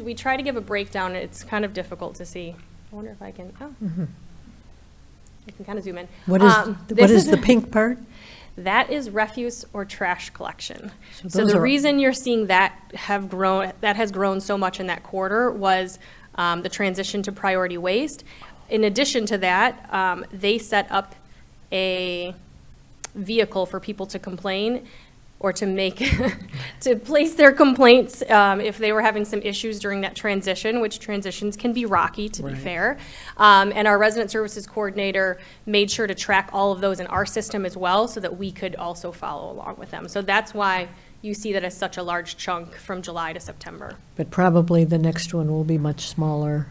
we try to give a breakdown. It's kind of difficult to see. I wonder if I can, I can kind of zoom in. What is the pink part? That is refuse or trash collection. So those the are- reason you're seeing that has grown so much in that quarter was the transition to priority waste. In addition to that, they set up a vehicle for people to complain or to make, to place their complaints if they were having some issues during that transition, which transitions can be rocky, to be Right. fair. And our resident services coordinator made sure to track all of those in our system as well, so that we could also follow along with them. So that's why you see that as such a large chunk from July to September. But probably the next one will be much smaller.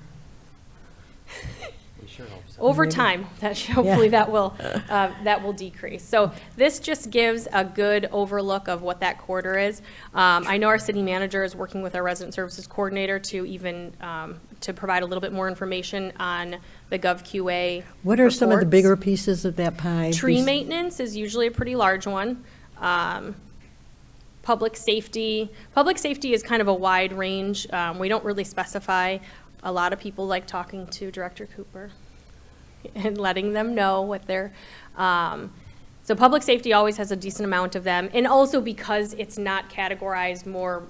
Over time, hopefully that will decrease. So this just gives a good overlook of what that quarter is. I know our city manager is working with our resident services coordinator to even, to provide a little bit more information on the GovQA. What are some of the reports. bigger pieces of that pie? Tree maintenance is usually a pretty large one. Public safety is kind of a wide range. We don't really specify. A lot of people like talking to Director Cooper and letting them know what they're, so public safety always has a decent amount of them. And also because it's not categorized more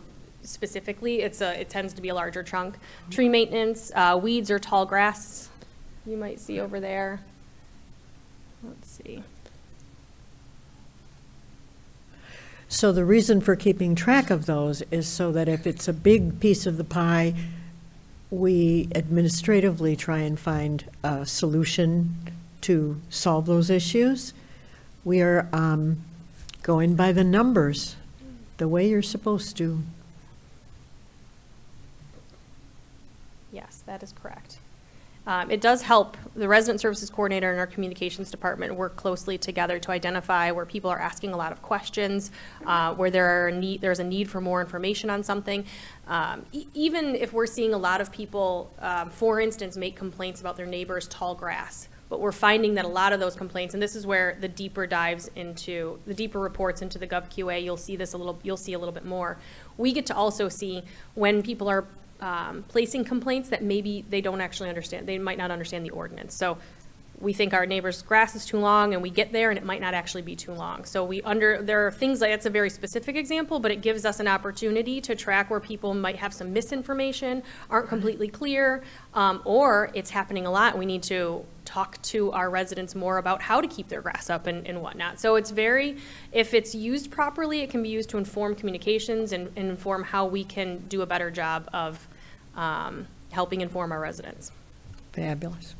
specifically, it tends to be a larger chunk. Tree maintenance, weeds or tall grass, you might see over there. Let's see. So the reason for keeping track of those is so that if it's a big piece of the pie, we administratively try and find a solution to solve those issues. We are going by the numbers, the way you're supposed to. Yes, that is correct. It does help. The resident services coordinator and our communications department work closely together to identify where people are asking a lot of questions, where there's a need for more information on something. Even if we're seeing a lot of people, for instance, make complaints about their neighbor's tall grass, but we're finding that a lot of those complaints, and this is where the deeper reports into the GovQA, you'll see a little bit more. We get to also see when people are placing complaints that maybe they don't actually understand. They might not understand the ordinance. So we think our neighbor's grass is too long, and we get there and it might not actually be too long. So there are things like, that's a very specific example, but it gives us an opportunity to track where people might have some misinformation, aren't completely clear, or it's happening a lot and we need to talk to our residents more about how to keep their grass up and whatnot. So it's if it's used properly, it can be used to inform communications and inform how we can do a better job of helping inform our residents. Fabulous.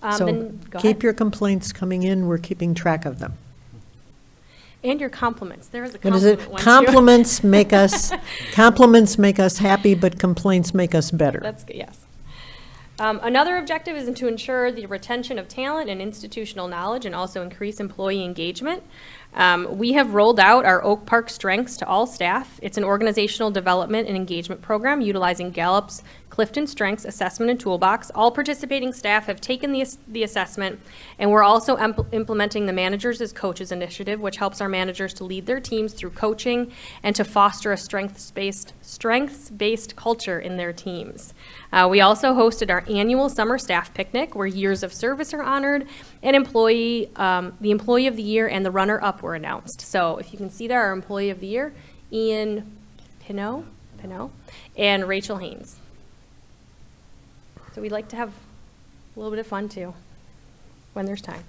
Then So go keep ahead. your complaints coming in, we're keeping track of them. And your compliments. There is a What is it? compliment one, too. Compliments make us happy, but complaints make us better. That's good, yes. Another objective is to ensure the retention of talent and institutional knowledge and also increase employee engagement. We have rolled out our Oak Park Strengths to all staff. It's an organizational development and engagement program utilizing Gallup's Clifton Strengths Assessment and Toolbox. All participating staff have taken the assessment, and we're also implementing the Managers as Coaches initiative, which helps our managers to lead their teams through coaching and to foster a strengths-based culture in their teams. We also hosted our annual summer staff picnic, where years of service are honored, and the Employee of the Year and the runner-up were announced. So if you can see there, our Employee of the Year, Ian Pinot, and Rachel Haynes. So we'd like to have a little bit of fun too, when there's time.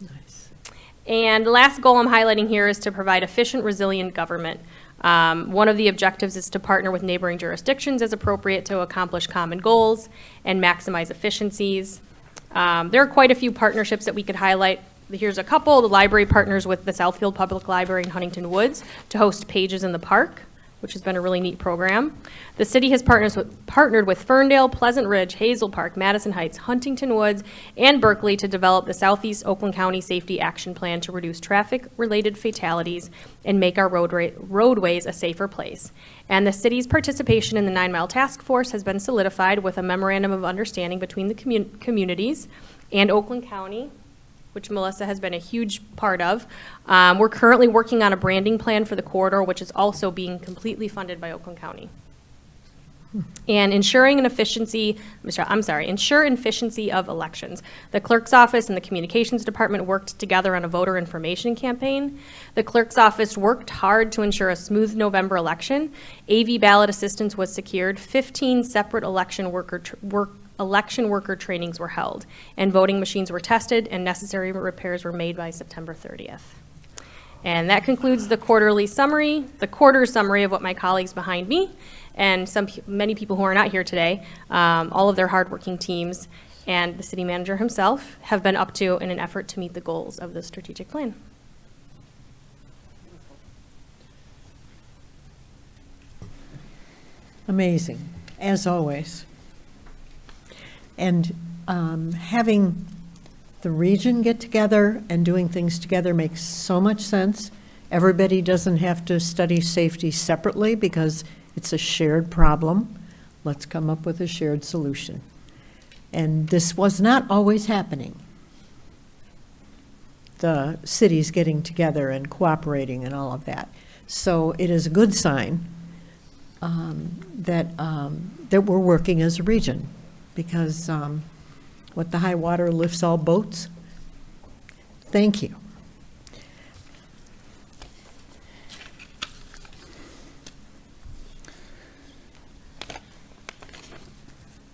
Nice. And the last goal I'm highlighting here is to provide efficient, resilient government. One of the objectives is to partner with neighboring jurisdictions as appropriate to accomplish common goals and maximize efficiencies. There are quite a few partnerships that we could highlight. Here's a couple. The library partners with the Southfield Public Library in Huntington Woods to host Pages in the Park, which has been a really neat program. The city has partnered with Ferndale, Pleasant Ridge, Hazel Park, Madison Heights, Huntington Woods, and Berkeley to develop the Southeast Oakland County Safety Action Plan to reduce traffic-related fatalities and make our roadways a safer place. And the city's participation in the 9 Mile Task Force has been solidified with a memorandum of understanding between the communities and Oakland County, which Melissa has been a huge part of. We're currently working on a branding plan for the corridor, which is also being completely funded by Oakland County. And ensure efficiency of elections. The clerk's office and the communications department worked together on a voter information campaign. The clerk's office worked hard to ensure a smooth November election. AV ballot assistance was secured. 15 separate election worker trainings were held, and voting machines were tested, and necessary repairs were made by September 30th. And that concludes the quarter summary of what my colleagues behind me and many people who are not here today, all of their hardworking teams and the city manager himself have been up to in an effort to meet the goals of the strategic plan. Amazing, as always. And having the region get together and doing things together makes so much sense. Everybody doesn't have to study safety separately because it's a shared problem. Let's come up with a shared solution. And this was not always happening. The cities getting together and cooperating and all of that. So it is a good sign that we're working as a region, because what the high water lifts all boats. Thank you.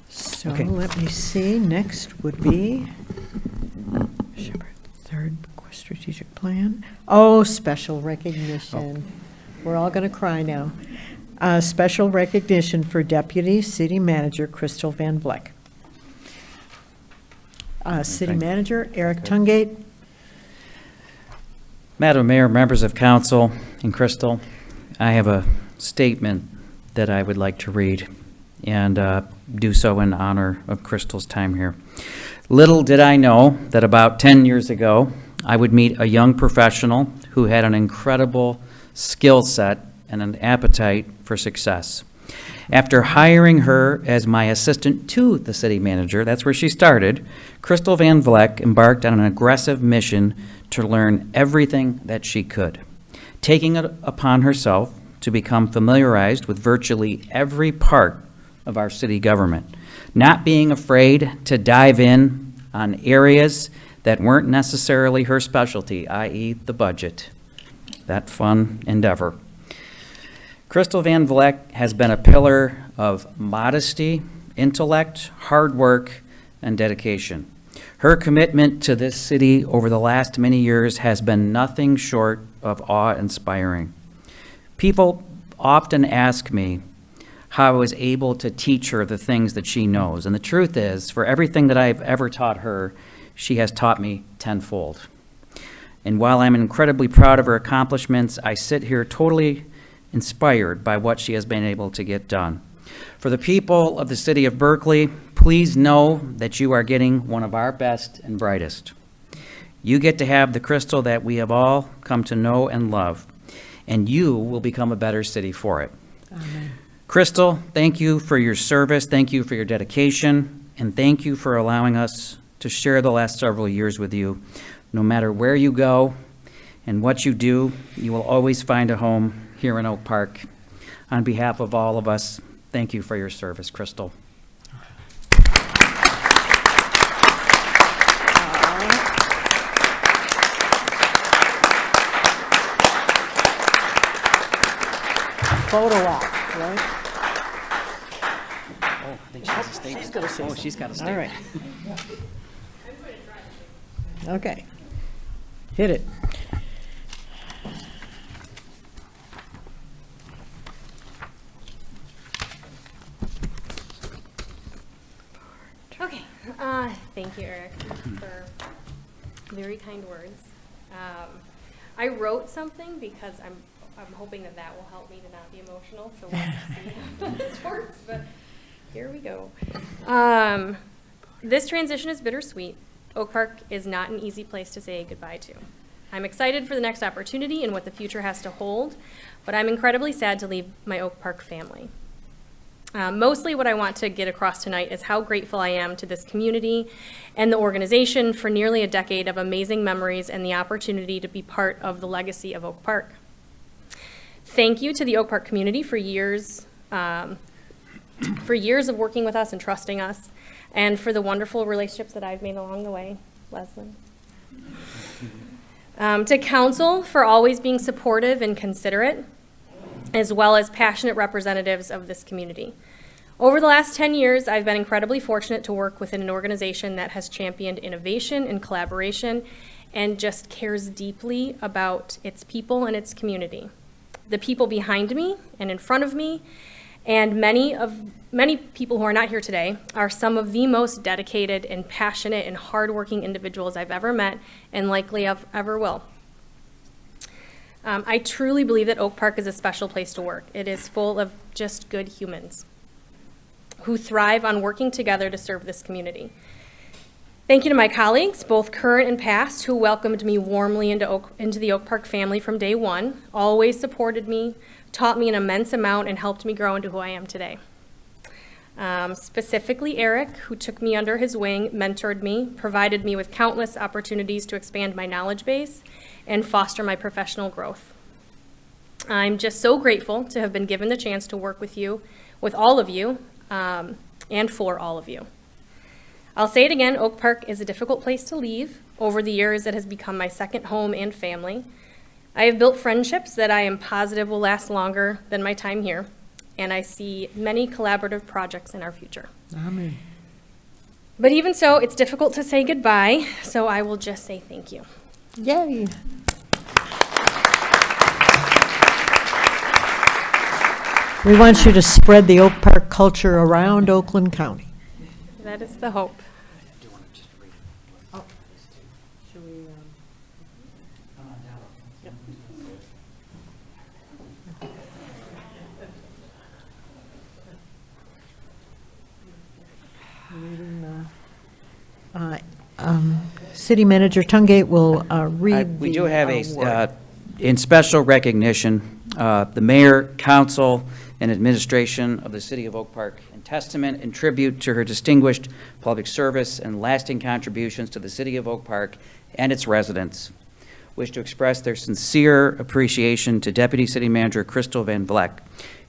So Okay. let me see, next would be Shepherd, third strategic plan. Oh, special recognition. We're all going to cry now. Special recognition for Deputy City Manager Crystal Van Vleck. City Manager Eric Tungate. Madam Mayor, members of council, and Crystal, I have a statement that I would like to read and do so in honor of Crystal's time here. Little did I know that about 10 years ago, I would meet a young professional who had an incredible skill set and an appetite for success. After hiring her as my assistant to the city manager, that's where she started, Crystal Van Vleck embarked on an aggressive mission to learn everything that she could, taking it upon herself to become familiarized with virtually every part of our city government, not being afraid to dive in on areas that weren't necessarily her specialty, i.e. the budget, that fun endeavor. Crystal Van Vleck has been a pillar of modesty, intellect, hard work, and dedication. Her commitment to this city over the last many years has been nothing short of awe-inspiring. People often ask me how I was able to teach her the things that she knows, and the truth is, for everything that I've ever taught her, she has taught me tenfold. And while I'm incredibly proud of her accomplishments, I sit here totally inspired by what she has been able to get done. For the people of the city of Berkeley, please know that you are getting one of our best and brightest. You get to have the Crystal that we have all come to know and love, and you will become a better city for it. Amen. Crystal, thank you for your service, thank you for your dedication, and thank you for allowing us to share the last several years with you. No matter where you go and what you do, you will always find a home here in Oak Park. On behalf of all of us, thank you for your service, Crystal. Photo op, right? Oh, I think she has a statement. She's gonna say Oh, she's got a All statement. right. Okay. Hit it. Okay, thank you, Eric, for very kind words. I wrote something because I'm hoping that will help me to not be emotional, so we'll see how this works, but here we go. This transition is bittersweet. Oak Park is not an easy place to say goodbye to. I'm excited for the next opportunity and what the future has to hold, but I'm incredibly sad to leave my Oak Park family. Mostly what I want to get across tonight is how grateful I am to this community and the organization for nearly a decade of amazing memories and the opportunity to be part of the legacy of Oak Park. Thank you to the Oak Park community for years of working with us and trusting us, and for the wonderful relationships that I've made along the way. Leslie. To council for always being supportive and considerate, as well as passionate representatives of this community. Over the last 10 years, I've been incredibly fortunate to work within an organization that has championed innovation and collaboration and just cares deeply about its people and its community. The people behind me and in front of me, and many people who are not here today, are some of the most dedicated and passionate and hardworking individuals I've ever met and likely ever will. I truly believe that Oak Park is a special place to work. It is full of just good humans who thrive on working together to serve this community. Thank you to my colleagues, both current and past, who welcomed me warmly into the Oak Park family from day one, always supported me, taught me an immense amount, and helped me grow into who I am today. Specifically Eric, who took me under his wing, mentored me, provided me with countless opportunities to expand my knowledge base and foster my professional growth. I'm just so grateful to have been given the chance to work with you, with all of you, and for all of you. I'll say it again, Oak Park is a difficult place to leave. Over the years, it has become my second home and family. I have built friendships that I am positive will last longer than my time here, and I see many collaborative projects in our future. Amen. But even so, it's difficult to say goodbye, so I will just say thank you. Yay. We want you to spread the Oak Park culture around Oakland County. That is the hope. City Manager Tungate will read We the do have award. in special recognition, the mayor, council, and administration of the city of Oak Park, in testament and tribute to her distinguished public service and lasting contributions to the city of Oak Park and its residents, wish to express their sincere appreciation to Deputy City Manager Crystal Van Vleck.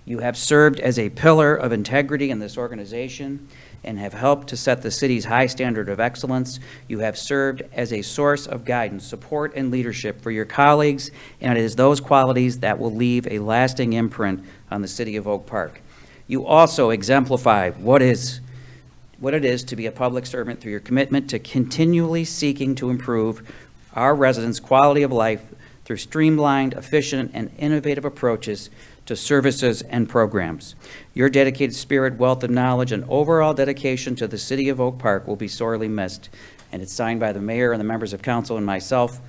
You have served as a pillar of integrity in this organization and have helped to set the city's high standard of excellence. You have served as a source of guidance, support, and leadership for your colleagues, and it is those qualities that will leave a lasting imprint on the city of Oak Park. You also exemplify what it is to be a public servant through your commitment to continually seeking to improve our residents' quality of life through streamlined, efficient, and innovative approaches to services and programs. Your dedicated spirit, wealth of knowledge, and overall dedication to the city of Oak Park will be sorely missed. And it's signed by the mayor and the members of council and myself.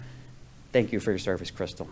Thank you for your service, Crystal.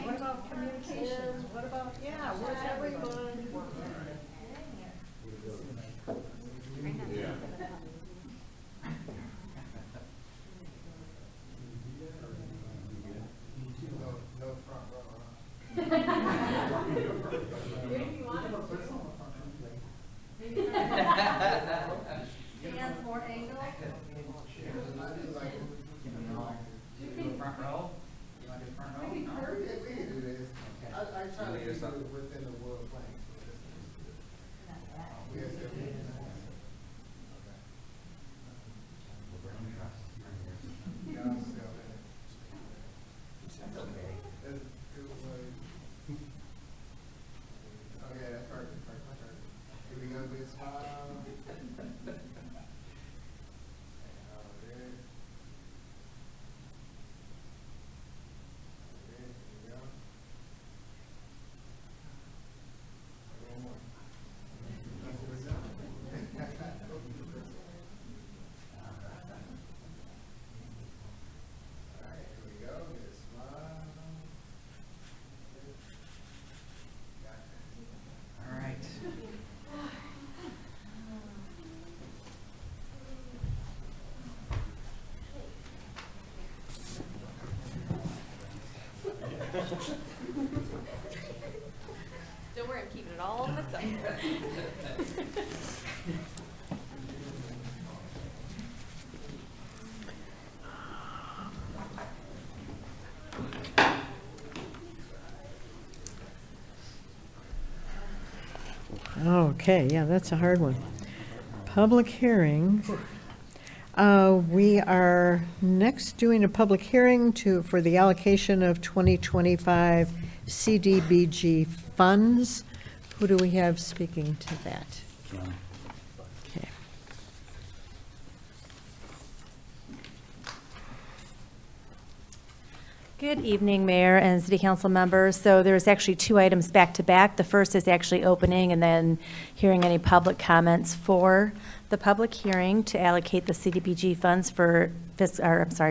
What about communications? What about, yeah, where's everyone? Don't worry, I'm keeping it all to myself. Okay, yeah, that's a hard one. Public hearing. We are next doing a public hearing for the allocation of 2025 CDBG funds. Who do we have speaking to that? Okay. Good evening, Mayor and City Council members. So there's actually two items back to back. The first is actually opening and then hearing any public comments for the public hearing to allocate the CDBG funds for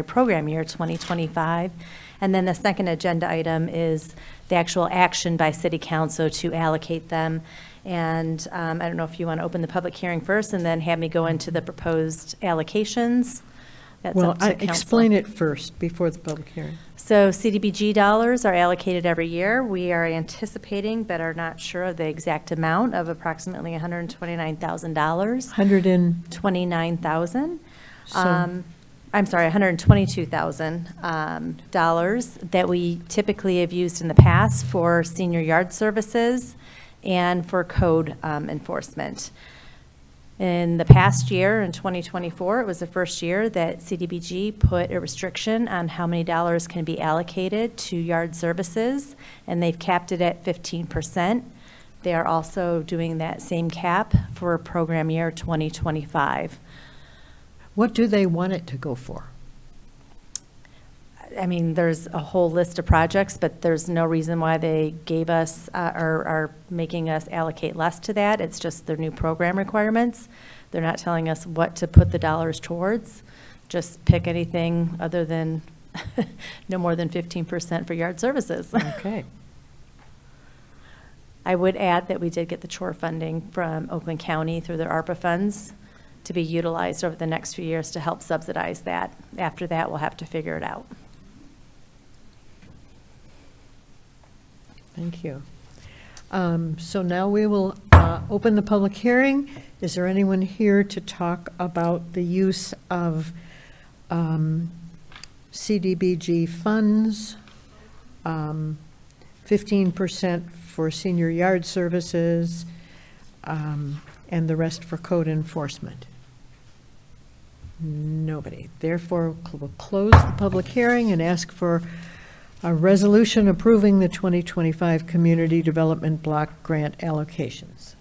program year 2025. And then the second agenda item is the actual action by City Council to allocate them. And I don't know if you want to open the public hearing first and then have me go into the proposed allocations. That's Well, up to council. explain it first before the public hearing. So CDBG dollars are allocated every year. We are anticipating, but are not sure of the exact amount, of approximately $129,000. 100 $29,000. I'm sorry, $122,000 dollars that we typically have used in the past for senior yard services and for code enforcement. In the past year, in 2024, it was the first year that CDBG put a restriction on how many dollars can be allocated to yard services, and they've capped it at 15%. They are also doing that same cap for program year 2025. What do they want it to go for? I mean, there's a whole list of projects, but there's no reason why they gave us or are making us allocate less to that. It's just their new program requirements. They're not telling us what to put the dollars towards. Just pick anything other than no more than 15% for yard services. Okay. I would add that we did get the chore funding from Oakland County through their ARPA funds to be utilized over the next few years to help subsidize that. After that, we'll have to figure it out. Thank you. So now we will open the public hearing. Is there anyone here to talk about the use of CDBG funds, 15% for senior yard services, and the rest for code enforcement? Nobody. Therefore, we'll close the public hearing and ask for a resolution approving the 2025 Community Development Block Grant allocations.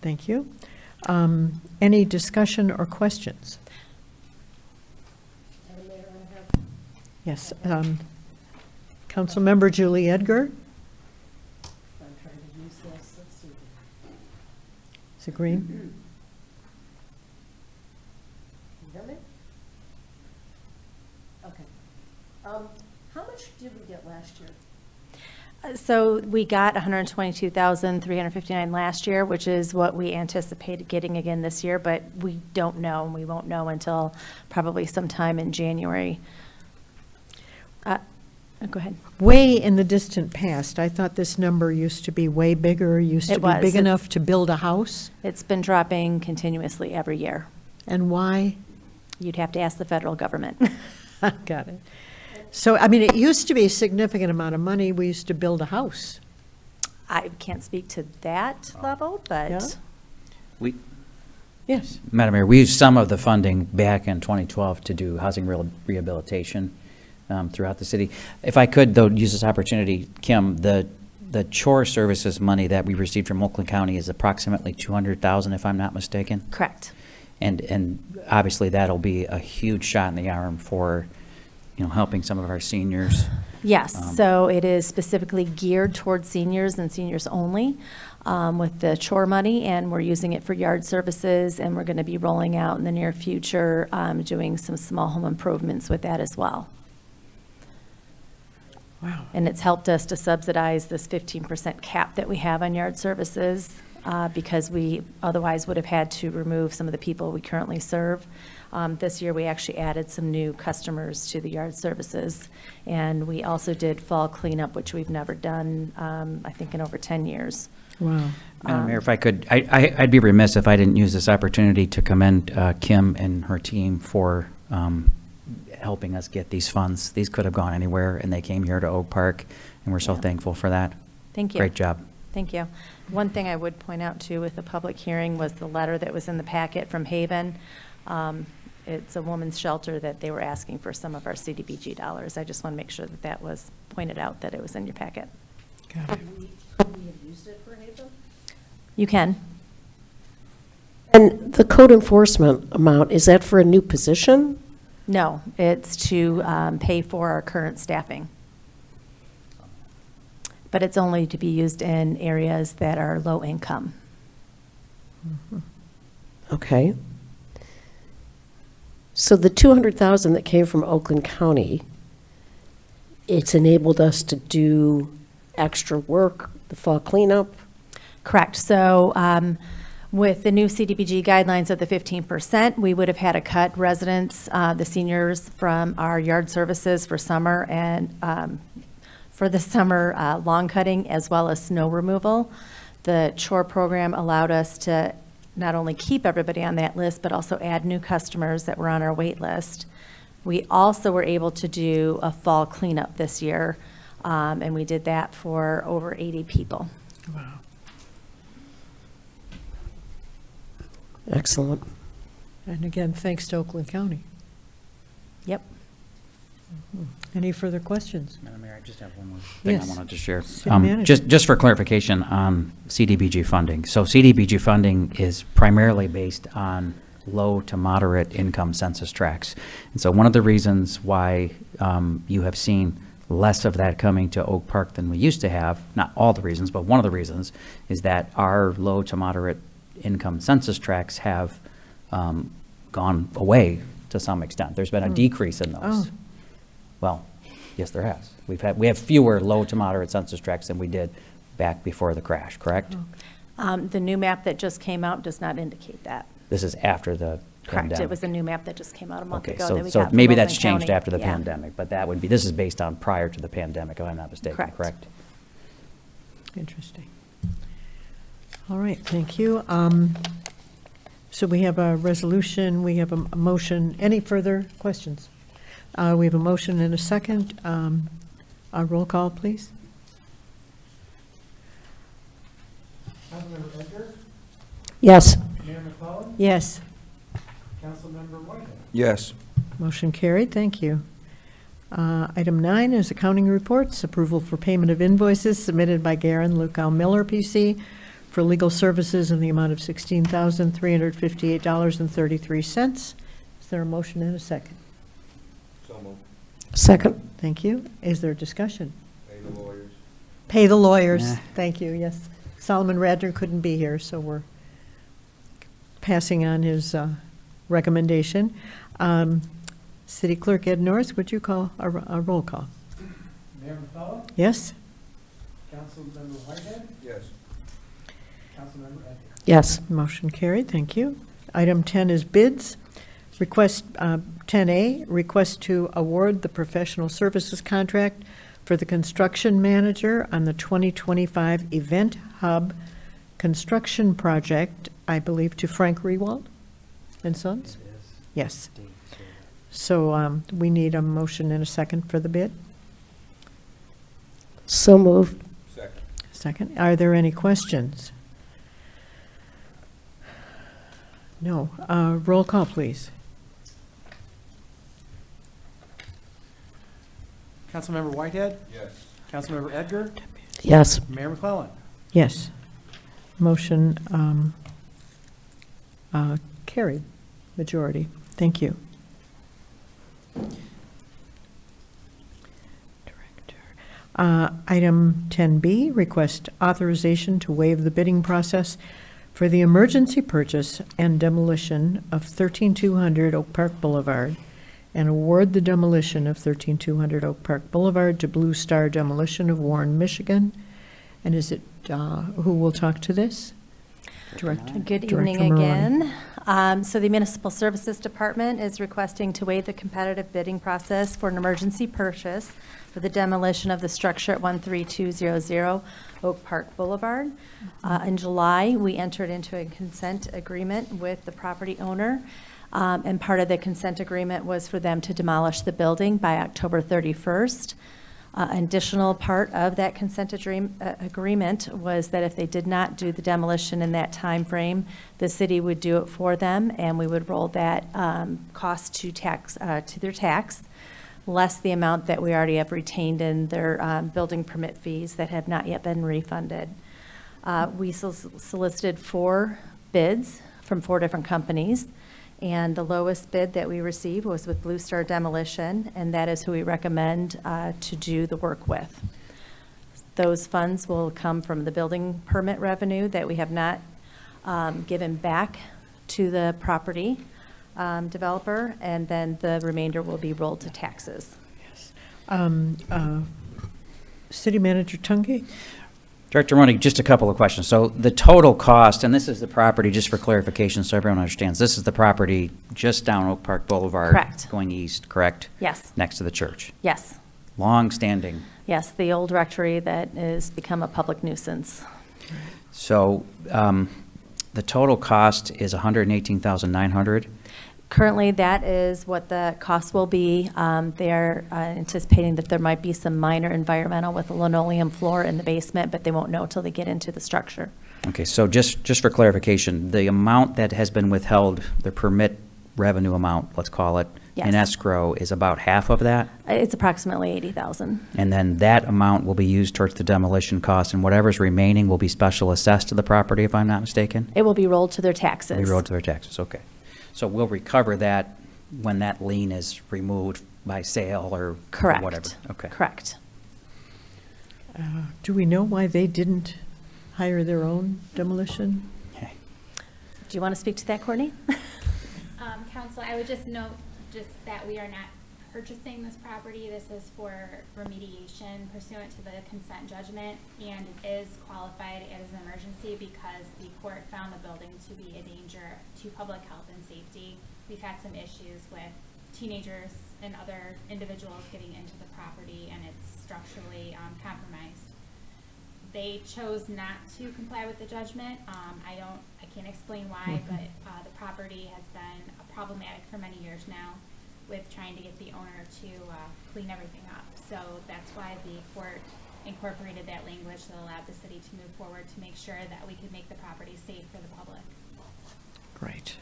Thank you. Any discussion or questions? Yes. Councilmember Julie Edgar? Is it green? Okay. How much did we get last year? So we got 122,359 last year, which is what we anticipated getting again this year, but we don't know, and we won't know until probably sometime in January. Go ahead. Way in the distant past, I thought this number used to be way bigger, used to It be was. big enough to build a house. It's been dropping continuously every year. And why? You'd have to ask the federal government. Got it. So, I mean, it used to be a significant amount of money. We used to build a house. I can't speak to that level, Yeah. but We, Yes. Madam Mayor, we used some of the funding back in 2012 to do housing rehabilitation throughout the city. If I could, though, use this opportunity, Kim, the chore services money that we received from Oakland County is approximately $200,000, if I'm not mistaken. correct. And obviously, that'll be a huge shot in the arm for, helping some of our seniors. Yes, so it is specifically geared towards seniors and seniors only with the chore money, and we're using it for yard services, and we're going to be rolling out in the near future, doing some small home improvements with that as well. Wow. And it's helped us to subsidize this 15% cap that we have on yard services because we otherwise would have had to remove some of the people we currently serve. This year, we actually added some new customers to the yard services. And we also did fall cleanup, which we've never done, I think, in over 10 years. Wow. Madam Mayor, if I could, I'd be remiss if I didn't use this opportunity to commend Kim and her team for helping us get these funds. These could have gone anywhere, and they came here to Oak Park, and we're so Yeah. thankful for that. Thank you. Great job. Thank you. One thing I would point out, too, with the public hearing was the letter that was in the packet from Haven. It's a woman's shelter that they were asking for some of our CDBG dollars. I just want to make sure that that was pointed out, that it was in your packet. Got it. You can. And the code enforcement amount, is that for a new position? No, it's to pay for our current staffing. But it's only to be used in areas that are low income. Okay. So the 200,000 that came from Oakland County, it's enabled us to do extra work, the fall cleanup? Correct. So with the new CDBG guidelines of the 15%, we would have had to cut residents, the seniors, from our yard services for summer and for the summer lawn cutting as well as snow removal. The chore program allowed us to not only keep everybody on that list, but also add new customers that were on our wait list. We also were able to do a fall cleanup this year, and we did that for over 80 people. Wow. Excellent. And again, thanks to Oakland County. Yep. Any further questions? Madam Mayor, I just have one more thing I Yes. wanted to share. City manager. Just for clarification on CDBG funding. So CDBG funding is primarily based on low to moderate income census tracts. And so one of the reasons why you have seen less of that coming to Oak Park than we used to have, not all the reasons, but one of the reasons, is that our low to moderate income census tracts have gone away to some extent. There's been a decrease in those. Oh. Well, yes, there has. We have fewer low to moderate census tracts than we did back before the crash, correct? The new map that just came out does not indicate that. This is after the pandemic. Correct. It was a new map that just came out a month Okay, ago that we so got from maybe Oakland that's changed County. after the Yeah. pandemic, but that would be, this is based on prior to the pandemic, if I'm not mistaken, Correct. correct? Interesting. All right, thank you. So we have a resolution, we have a motion. Any further questions? We have a motion and a second. Roll call, please. Councilmember Edgar, Yes. Mayor McClellan, Yes. Councilmember Whitehead. Yes. Motion carried, thank you. Item 9 is accounting reports, approval for payment of invoices submitted by Garen Lukow Miller, P.C., for legal services in the amount of $16,358.33. Is there a motion and a second? So moved. Second. Thank you. Is there discussion? Pay the lawyers. Pay the lawyers. Yeah. Thank you, yes. Solomon Radner couldn't be here, so we're passing on his recommendation. City Clerk Ed Norris, would you call a roll call? Mayor McClellan, Yes? Councilmember Whitehead, Yes. Councilmember Edgar. Yes. Motion carried, thank you. Item 10 is bids. Request, 10A, request to award the professional services contract for the construction manager on the 2025 Event Hub construction project, I believe, to Frank Rewald and Sons? Yes. So we need a motion and a second for the bid. So moved. Second. Second. Are there any questions? No. Roll call, please. Councilmember Whitehead, Yes. Councilmember Edgar, Yes. Mayor McClellan. Yes. Motion carried, majority. Thank you. Item 10B, request authorization to waive the bidding process for the emergency purchase and demolition of 13200 Oak Park Boulevard and award the demolition of 13200 Oak Park Boulevard to Blue Star Demolition of Warren, Michigan. And is it, who will talk to this? Director. Good Director evening Maroney. again. So the Municipal Services Department is requesting to waive the competitive bidding process for an emergency purchase for the demolition of the structure at 13200 Oak Park Boulevard. In July, we entered into a consent agreement with the property owner, and part of the consent agreement was for them to demolish the building by October 31st. An additional part of that consent agreement was that if they did not do the demolition in that time frame, the city would do it for them, and we would roll that cost to their tax, less the amount that we already have retained in their building permit fees that have not yet been refunded. We solicited 4 bids from 4 different companies. And the lowest bid that we received was with Blue Star Demolition, and that is who we recommend to do the work with. Those funds will come from the building permit revenue that we have not given back to the property developer, and then the remainder will be rolled to taxes. City Manager Tunge? Director Maroney, just a couple of questions. So the total cost, and this is the property, just for clarification so everyone understands, this is the property just down Oak Park Boulevard. Correct. Going east, correct? Yes, Next to the church. yes, Long-standing. yes, the old rectory that has become a public nuisance. So the total cost is $118,900. Currently, that is what the cost will be. They're anticipating that there might be some minor environmental with a linoleum floor in the basement, but they won't know till they get into the structure. Okay, so just for clarification, the amount that has been withheld, the permit revenue amount, let's call it, in Yes. escrow is about half of that? It's approximately 80,000. And then that amount will be used towards the demolition cost, and whatever's remaining will be special assessed to the property, if I'm not mistaken? It will be rolled to their taxes. We rolled to their taxes, okay. So we'll recover that when that lien is removed by sale or Correct. whatever? Okay. Correct. Do we know why they didn't hire their own demolition? Okay. Do you want to speak to that, Courtney? Council, I would just note that we are not purchasing this property. This is for remediation pursuant to the consent judgment, and it is qualified as an emergency because the court found the building to be a danger to public health and safety. We've had some issues with teenagers and other individuals getting into the property, and it's structurally compromised. They chose not to comply with the judgment. I can't explain why, but the property has been problematic for many years now. with trying to get the owner to clean everything up. So that's why the court incorporated that language that allowed the city to move forward to make sure that we could make the property safe for the public. Great.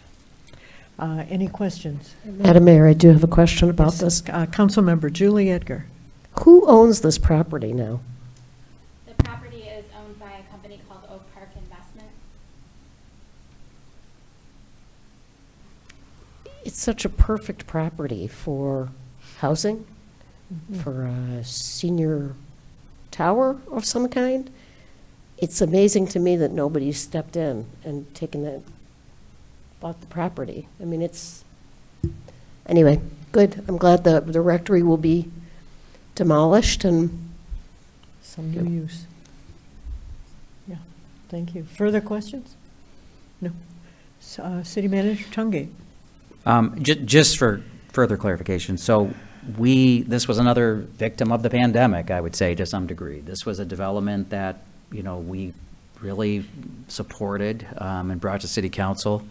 Any questions? Madam Mayor, I do have a question about this. Councilmember Julie Edgar. Who owns this property now? The property is owned by a company called Oak Park Investment. It's such a perfect property for housing, for a senior tower of some kind. It's amazing to me that nobody's stepped in and bought the property. I mean, anyway, good. I'm glad the rectory will be demolished and Some new use. Yeah, thank you. Further questions? No. City Manager Tungate. Just for further clarification, so this was another victim of the pandemic, I would say, to some degree. This was a development that, we really supported and brought to City Council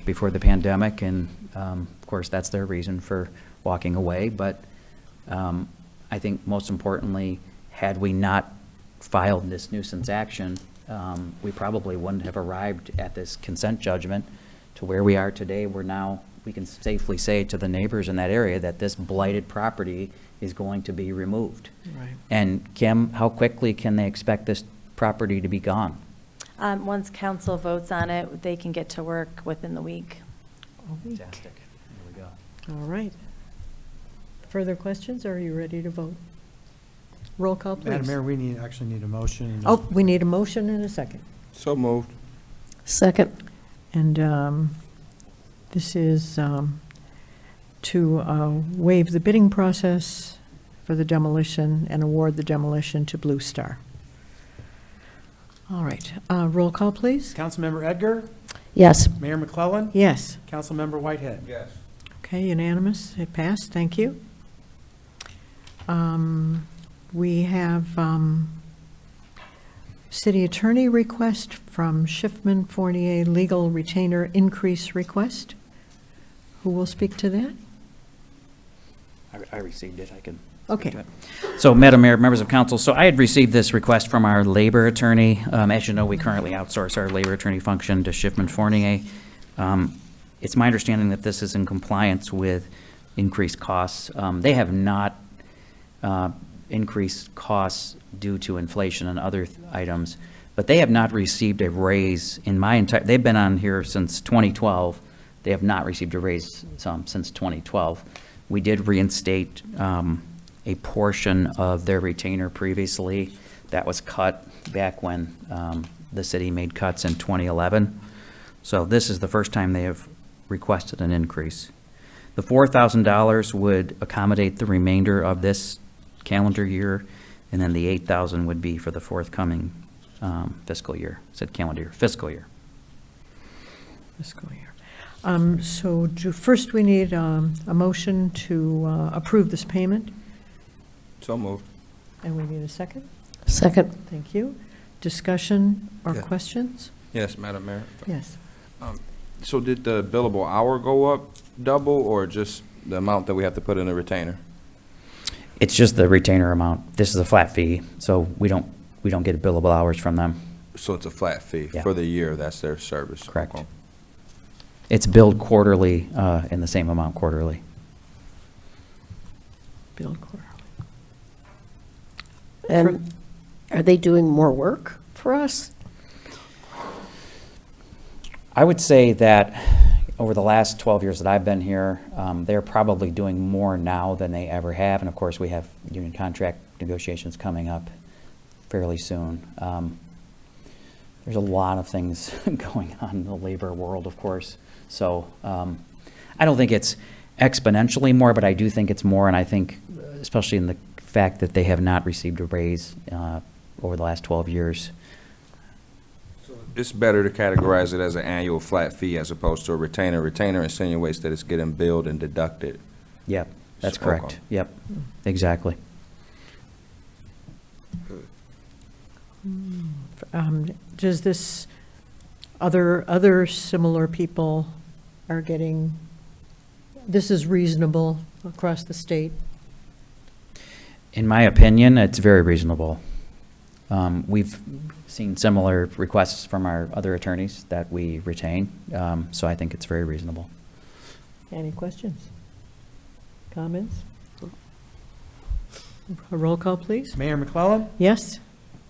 before the pandemic, and of course, that's their reason for walking away. But I think most importantly, had we not filed this nuisance action, we probably wouldn't have arrived at this consent judgment to where we are today. We can safely say to the neighbors in that area that this blighted property is going to be removed. Right. And Kim, how quickly can they expect this property to be gone? Once council votes on it, they can get to work within the week. Fantastic. There we go. All right. Further questions, or are you ready to vote? Roll call, please. Madam Mayor, we actually need a motion. Oh, we need a motion and a second. So moved. second. And this is to waive the bidding process for the demolition and award the demolition to Blue Star. All right, roll call, please. Councilmember Edgar, Yes. Mayor McClellan, Yes. Councilmember Whitehead. Yes. Okay, unanimous, it passed, thank you. We have city attorney request from Schiffman Fournier, legal retainer increase request. Who will speak to that? I received it, I can. Okay. So, Madam Mayor, members of council, so I had received this request from our labor attorney. As you know, we currently outsource our labor attorney function to Schiffman Fournier. It's my understanding that this is in compliance with increased costs. They have not increased costs due to inflation and other items, but they have not received a raise in they've been on here since 2012. They have not received a raise since 2012. We did reinstate a portion of their retainer previously. That was cut back when the city made cuts in 2011. So this is the first time they have requested an increase. The $4,000 would accommodate the remainder of this calendar year, and then the $8,000 would be for the forthcoming fiscal year. I said calendar year, fiscal year. Fiscal year. So first we need a motion to approve this payment, So moved. and we need a second. Second. Thank you. Discussion or Yeah. questions? Yes, Madam Mayor. Yes. So did the billable hour go up double, or just the amount that we have to put in the retainer? It's just the retainer amount. This is a flat fee, so we don't get billable hours from them. So it's a flat fee Yeah. for the year, that's their service? Correct. Okay. It's billed quarterly, in the same amount quarterly. Bill quarterly. And are they doing more work for us? I would say that over the last 12 years that I've been here, they're probably doing more now than they ever have. And of course, we have union contract negotiations coming up fairly soon. There's a lot of things going on in the labor world, of course. So I don't think it's exponentially more, but I do think it's more. And I think, especially in the fact that they have not received a raise over the last 12 years. It's better to categorize it as an annual flat fee as opposed to a retainer. Retainer insinuates that it's getting billed and deducted. Yep, that's Okay. correct. Yep, exactly. Does this, other similar people are getting this is reasonable across the state? In my opinion, it's very reasonable. We've seen similar requests from our other attorneys that we retain, so I think it's very reasonable. Any questions? Comments? A roll call, please. Mayor McClellan, Yes?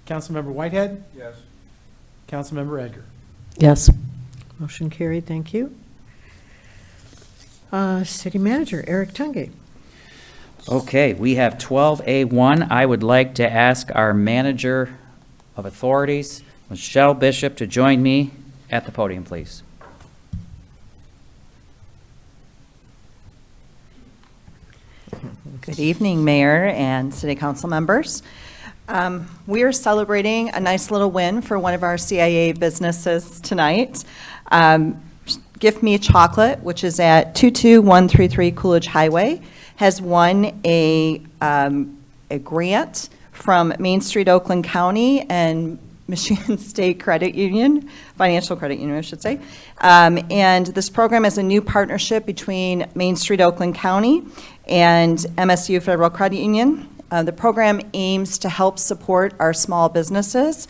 Councilmember Whitehead, Yes. Councilmember Edgar. Yes. Motion carried, thank you. City Manager Eric Tungate. Okay, we have 12A1. I would like to ask our Manager of Authorities, Michelle Bishop, to join me at the podium, please. Good evening, Mayor and City Council members. We are celebrating a nice little win for one of our CIA businesses tonight. Gift Me Chocolate, which is at 22133 Coolidge Highway, has won a grant from Main Street Oakland County and Michigan State Credit Union, Financial Credit Union, I should say. And this program is a new partnership between Main Street Oakland County and MSU Federal Credit Union. The program aims to help support our small businesses.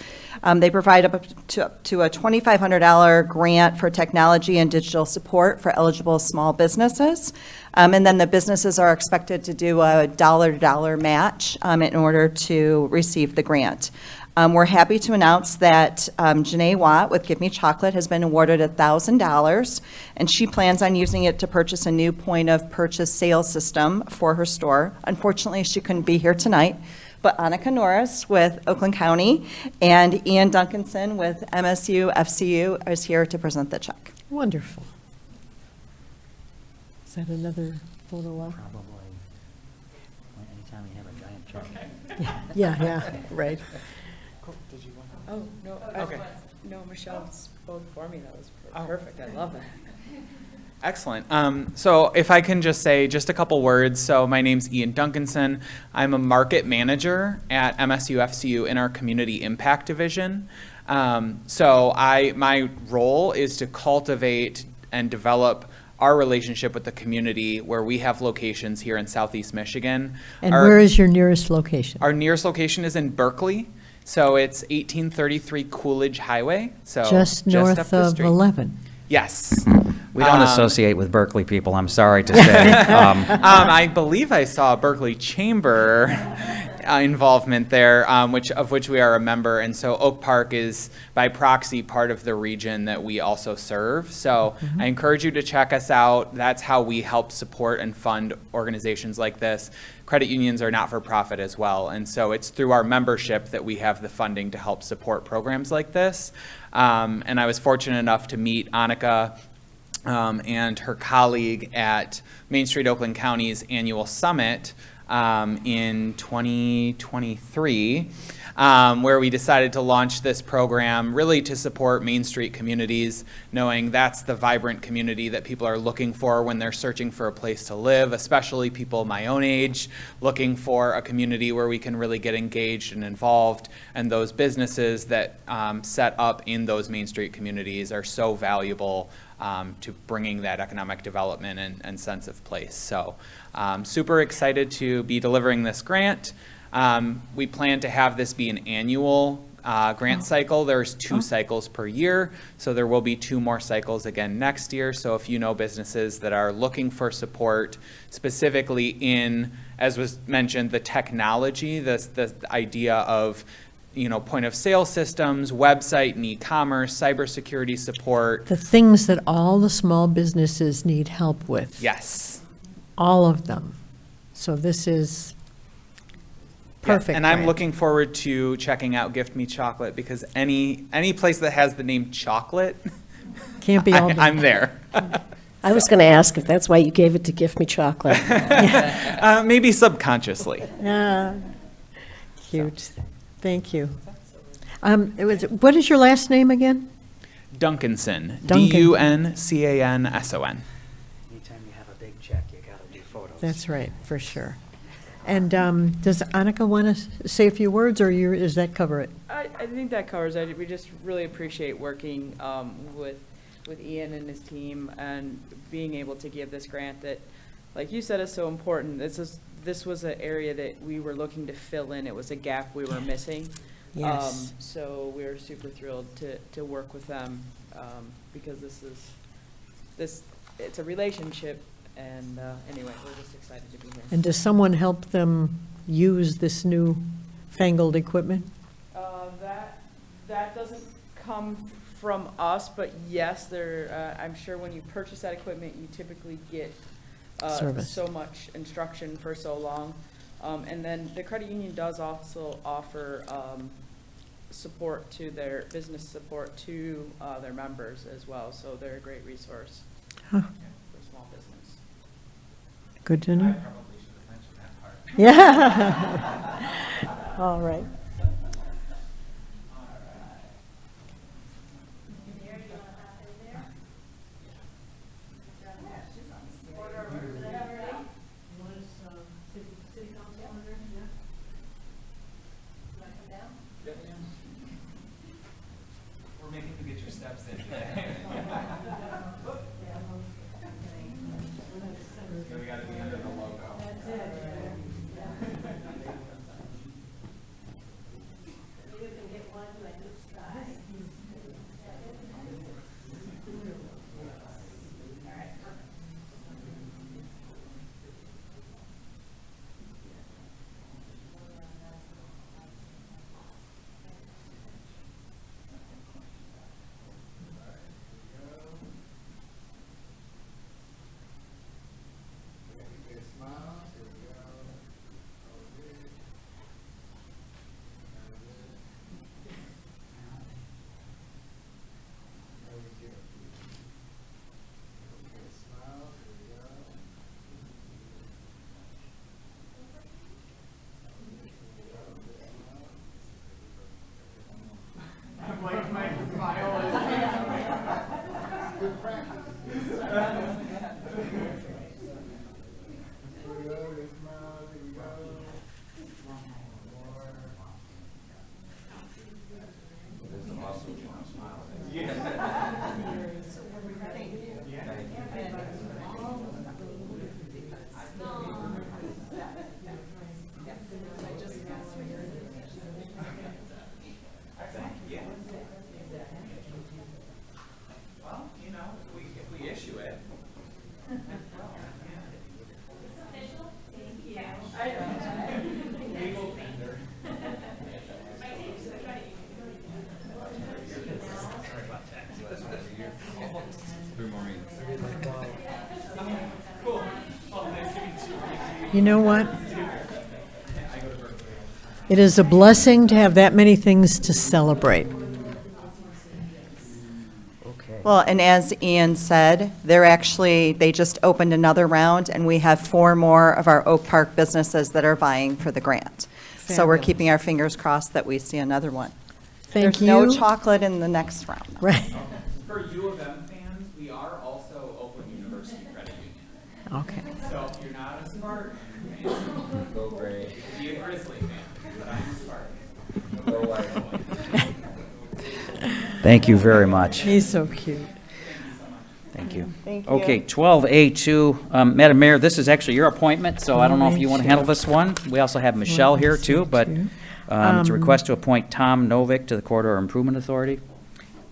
They provide up to a $2,500 grant for technology and digital support for eligible small businesses. And then the businesses are expected to do a dollar-to-dollar match in order to receive the grant. We're happy to announce that Janae Watt with Give Me Chocolate has been awarded $1,000, and she plans on using it to purchase a new point-of-purchase sales system for her store. Unfortunately, she couldn't be here tonight, but Annika Norris with Oakland County and Ian Duncanson with MSU FCU is here to present the check. Wonderful. Is that another photo op? Probably. Anytime you have a giant check. Yeah, right. Oh, no, okay. No, Michelle spoke for me. That was perfect. I love that. Excellent. So if I can just say just a couple words. So my name's Ian Duncanson. I'm a market manager at MSU FCU in our Community Impact Division. My role is to cultivate and develop our relationship with the community where we have locations here in Southeast Michigan. And where is your nearest location? Our nearest location is in Berkeley. So it's 1833 Coolidge Highway. So Just up north the of street. 11. Yes. We don't associate with Berkeley people, I'm sorry to say. I believe I saw Berkeley Chamber involvement there, of which we are a member, and so Oak Park is by proxy part of the region that we also serve. So I encourage you to check us out. That's how we help support and fund organizations like this. Credit unions are not-for-profit as well, and so it's through our membership that we have the funding to help support programs like this. And I was fortunate enough to meet Annika and her colleague at Main Street Oakland County's annual summit in 2023, where we decided to launch this program really to support Main Street communities, knowing that's the vibrant community that people are looking for when they're searching for a place to live, especially people my own age, looking for a community where we can really get engaged and involved. And those businesses that set up in those Main Street communities are so valuable to bringing that economic development and sense of place. So super excited to be delivering this grant. We plan to have this be an annual grant cycle. There's 2 cycles per year, so there will be 2 more cycles again next year. So if you know businesses that are looking for support, specifically in, as was mentioned, the technology, the idea of point of sale systems, website and e-commerce, cybersecurity support. The things that all the small businesses need help with. Yes. All of them. So this is perfect. Yeah, and I'm grant. looking forward to checking out Gift Me Chocolate because any place that has the name chocolate, Can't be all I'm there. I was going to ask if that's why you gave it to Give Me Chocolate. Maybe subconsciously. Cute. Thank you. What is your last name again? Duncanson. Duncan. Duncanson. Anytime you have a big check, you gotta do photos. That's right, for sure. And does Annika want to say a few words, or does that cover it? I think that covers it. We just really appreciate working with Ian and his team and being able to give this grant that like you said, is so important. This was an area that we were looking to fill in. It was a gap we were missing. Yes. So we're super thrilled to work with them, because it's a relationship, and anyway, we're just excited to be here. And does someone help them use this new fangled equipment? That doesn't come from us, but yes, I'm sure when you purchase that equipment, you typically get Service. so much instruction for so long. And then the credit union does also offer support to their business support to their members as well, so they're a great resource Huh. for small business. Good to know. Probably should have mentioned that part. Yeah. All right. We're making you get your steps in today. So we gotta be under the logo. Well, you know, if we issue it. Legal tender. Sorry about that. Cool. Well, nice to meet you. You know what? It is a blessing to have that many things to celebrate. Well, and as Ian said, they just opened another round, and we have 4 more of our Oak Park businesses that are vying for the grant. So we're Fabulous. keeping our fingers crossed that we see another one. Thank you. There's no chocolate in the next round. Right. For U of M fans, we are also Oakland University Credit Union. Okay. So if you're not a Spartan fan, Go Braves. be a Grizzly fan, but I'm a Spartan. Go White. Thank you very much. He's so cute. Thank you. Thank you. Okay, 12A2, Madam Mayor, this is actually your appointment, so I don't know if you want to handle this one. We also have Michelle here too, but it's a request to appoint Tom Novick to the Corridor Improvement Authority.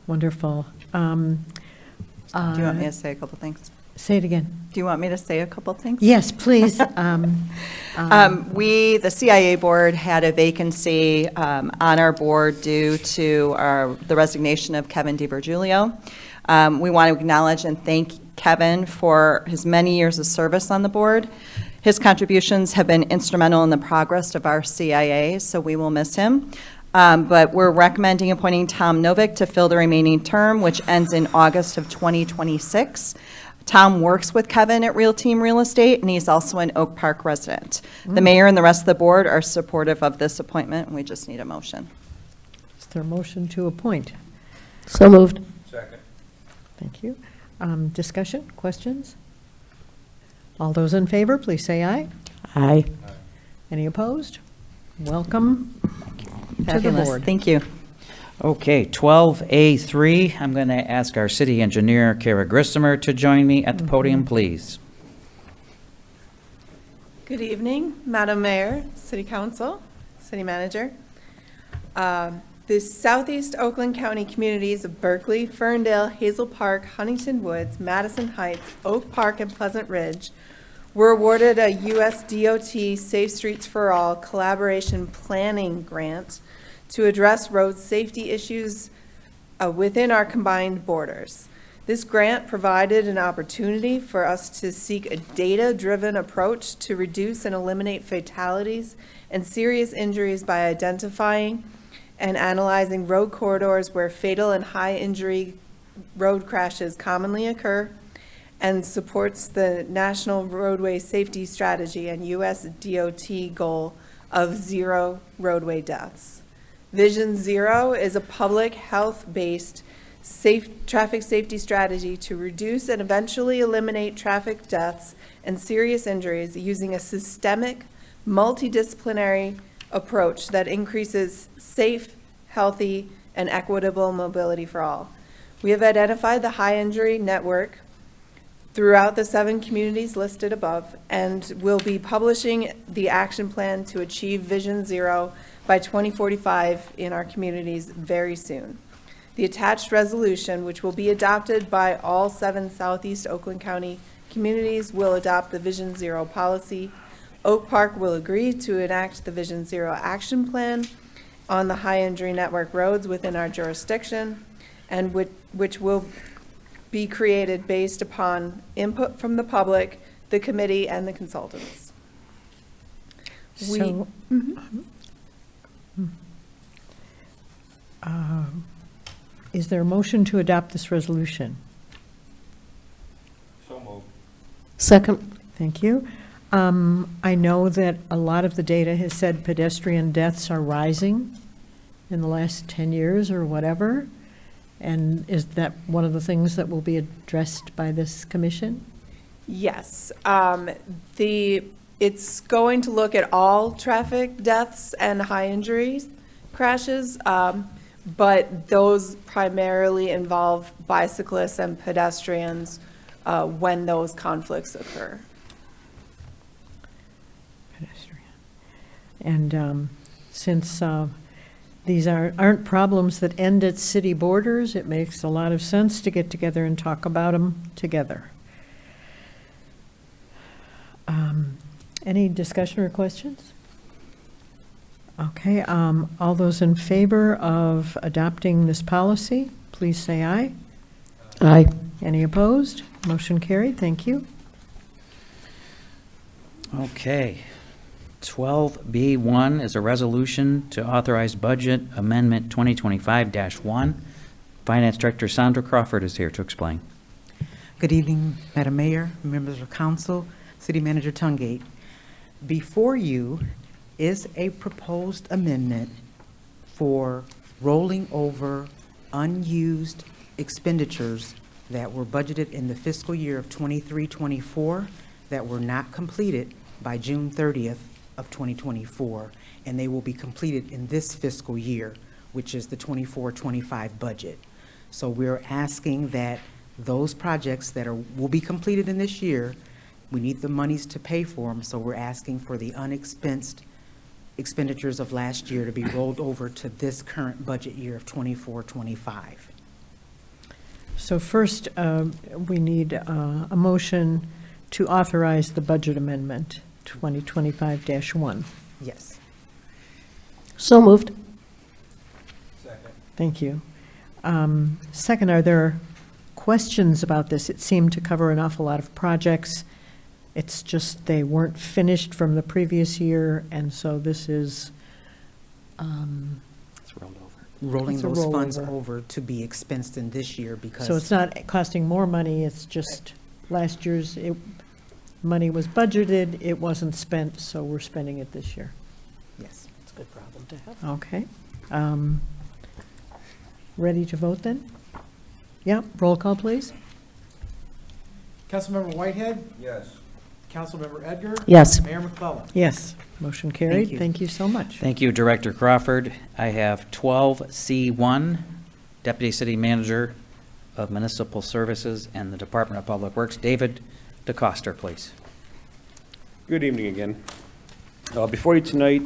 Wonderful. Do you want me to say a couple things? Say it again. Do you want me to say a couple things? Yes, please. The CIA board had a vacancy on our board due to the resignation of Kevin DiVirgilio. We want to acknowledge and thank Kevin for his many years of service on the board. His contributions have been instrumental in the progress of our CIA, so we will miss him. But we're recommending appointing Tom Novick to fill the remaining term, which ends in August of 2026. Tom works with Kevin at Real Team Real Estate, and he's also an Oak Park resident. The mayor and the rest of the board are supportive of this appointment, and we just need a motion. Is there a motion to appoint? So moved. Second. Thank you. Discussion, questions? All those in favor, please say aye. Aye. Any opposed? Welcome to the Fabulous. board. Thank you. Okay, 12A3, I'm going to ask our city engineer, Kara Grissomer, to join me at the podium, please. Good evening, Madam Mayor, City Council, City Manager. The Southeast Oakland County communities of Berkeley, Ferndale, Hazel Park, Huntington Woods, Madison Heights, Oak Park, and Pleasant Ridge were awarded a U.S. DOT Safe Streets for All collaboration planning grant to address road safety issues within our combined borders. This grant provided an opportunity for us to seek a data-driven approach to reduce and eliminate fatalities and serious injuries by identifying and analyzing road corridors where fatal and high-injury road crashes commonly occur, and supports the National Roadway Safety Strategy and U.S. DOT goal of 0 roadway deaths. Vision Zero is a public health-based traffic safety strategy to reduce and eventually eliminate traffic deaths and serious injuries using a systemic, multidisciplinary approach that increases safe, healthy, and equitable mobility for all. We have identified the high injury network throughout the 7 communities listed above and will be publishing the action plan to achieve Vision Zero by 2045 in our communities very soon. The attached resolution, which will be adopted by all 7 Southeast Oakland County communities, will adopt the Vision Zero policy. Oak Park will agree to enact the Vision Zero action plan on the high injury network roads within our jurisdiction, and which will be created based upon input from the public, the committee, and the consultants. So, is there a motion to adopt this resolution? So moved. Second. Thank you. I know that a lot of the data has said pedestrian deaths are rising in the last 10 years or whatever. And is that one of the things that will be addressed by this commission? Yes. It's going to look at all traffic deaths and high injuries crashes, but those primarily involve bicyclists and pedestrians when those conflicts occur. Pedestrian. And since these aren't problems that end at city borders, it makes a lot of sense to get together and talk about them together. Any discussion or questions? Okay, all those in favor of adopting this policy, please say aye. Aye. Any opposed? Motion carried. Thank you. Okay. 12B1 is a resolution to authorize budget amendment 2025-1. Finance Director Sandra Crawford is here to explain. Good evening, Madam Mayor, members of council, City Manager Tungate. Before you is a proposed amendment for rolling over unused expenditures that were budgeted in the fiscal year of 23-24 that were not completed by June 30th of 2024, and they will be completed in this fiscal year, which is the 24-25 budget. So we're asking that those projects that will be completed in this year, we need the monies to pay for them, so we're asking for the unexpensed expenditures of last year to be rolled over to this current budget year of 24-25. So first, we need a motion to authorize the budget amendment 2025-1. Yes. So moved. Second. Thank you. Second, are there questions about this? It seemed to cover an awful lot of projects. It's just they weren't finished from the previous year, and so this is It's rolled over. Rolling It's a those funds rollover. over to be expensed in this year because. so it's not costing more money, it's just last year's money was budgeted, it wasn't spent, so we're spending it this year. Yes. It's a good problem to have. Okay. Ready to vote then? Yeah, roll call, please. Councilmember Whitehead, Yes. Councilmember Edgar. Yes. Mayor McClellan. Yes, motion carried. you. Thank you so much. Thank you, Director Crawford. I have 12C1, Deputy City Manager of Municipal Services and the Department of Public Works, David DeCoster, please. Good evening again. Before you tonight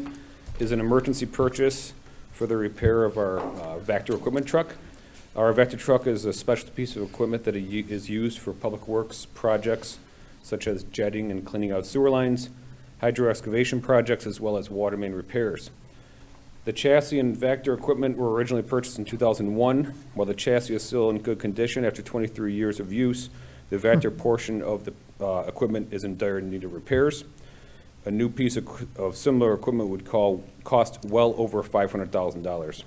is an emergency purchase for the repair of our Vector equipment truck. Our Vector truck is a special piece of equipment that is used for public works projects such as jetting and cleaning out sewer lines, hydro excavation projects, as well as water main repairs. The chassis and Vector equipment were originally purchased in 2001. While the chassis is still in good condition after 23 years of use, the Vector portion of the equipment is in dire need of repairs. A new piece of similar equipment would cost well over $500,000.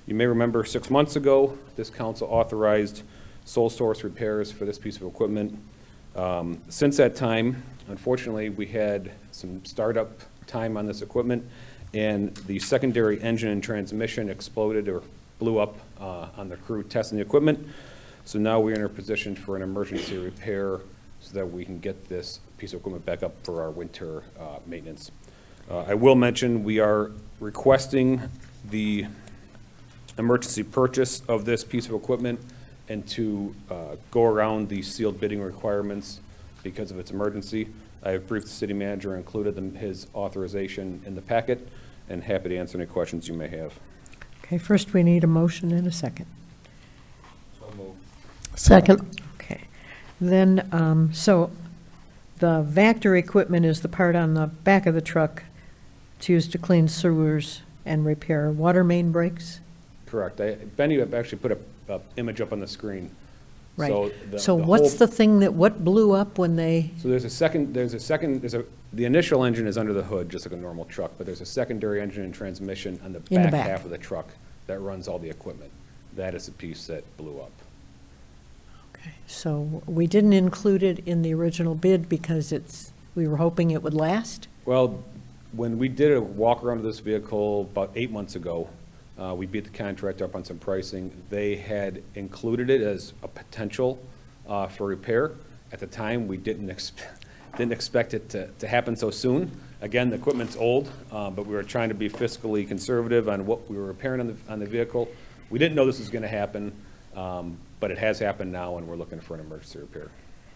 You may remember 6 months ago, this council authorized sole source repairs for this piece of equipment. Since that time, unfortunately, we had some startup time on this equipment, and the secondary engine and transmission exploded or blew up on the crew testing the equipment. So now we're in a position for an emergency repair so that we can get this piece of equipment back up for our winter maintenance. I will mention we are requesting the emergency purchase of this piece of equipment and to go around the sealed bidding requirements because of its emergency. I have briefed the city manager and included his authorization in the packet, and happy to answer any questions you may have. Okay, first we need a motion and a second. Second. Okay. Then, so the Vector equipment is the part on the back of the truck. It's used to clean sewers and repair water main breaks? Correct. Benny actually put a image up on the screen. Right. So So what's the thing what blew up when they, So the initial engine is under the hood, just like a normal truck, but there's a secondary engine and transmission on the In the back back. half of the truck that runs all the equipment. That is the piece that blew up. okay, so we didn't include it in the original bid because we were hoping it would last? Well, when we did a walk around of this vehicle about 8 months ago, we beat the contractor up on some pricing. They had included it as a potential for repair. At the time, we didn't expect it to happen so soon. Again, the equipment's old, but we were trying to be fiscally conservative on what we were repairing on the vehicle. We didn't know this was going to happen, but it has happened now, and we're looking for an emergency repair.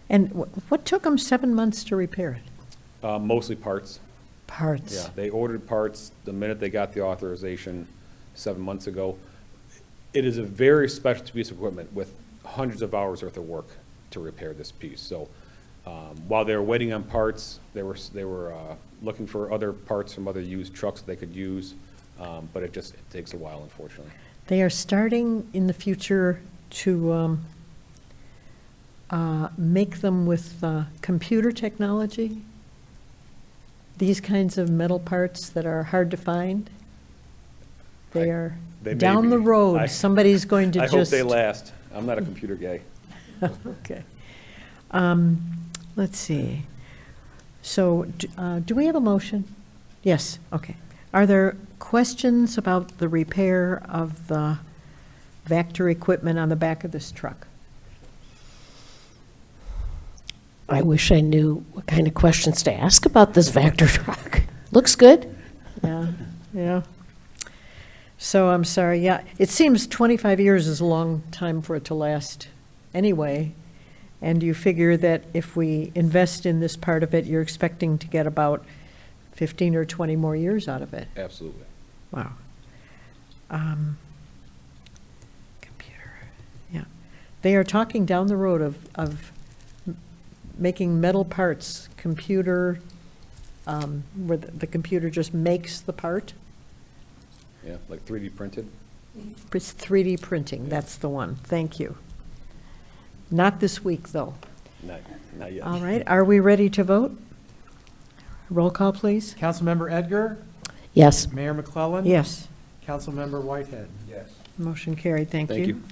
And what took them 7 months to repair it? Mostly parts. Parts? Yeah, they ordered parts the minute they got the authorization 7 months ago. It is a very special piece of equipment with hundreds of hours worth of work to repair this piece. So while they were waiting on parts, they were looking for other parts from other used trucks that they could use, but it takes a while, unfortunately. They are starting in the future to make them with computer technology, these kinds of metal parts that are hard to find. They are They may down the be. road. Somebody's going to I just. hope they last. I'm not a computer guy. Okay. Let's see. So do we have a motion? Yes, okay. Are there questions about the repair of the Vector equipment on the back of this truck? I wish I knew what kind of questions to ask about this Vector truck. Looks good. Yeah, yeah. So I'm sorry, yeah, it seems 25 years is a long time for it to last anyway. And you figure that if we invest in this part of it, you're expecting to get about 15 or 20 more years out of it. Absolutely. Wow. Computer, yeah. They are talking down the road of making metal parts, computer, where the computer just makes the part. Yeah, like 3D printed. It's 3D printing, that's the one. Thank you. Not this week, though. Not yet. All right, are we ready to vote? Roll call, please. Councilmember Edgar? Yes. Mayor McClellan? Yes. Councilmember Whitehead? Yes. Motion carried, thank you.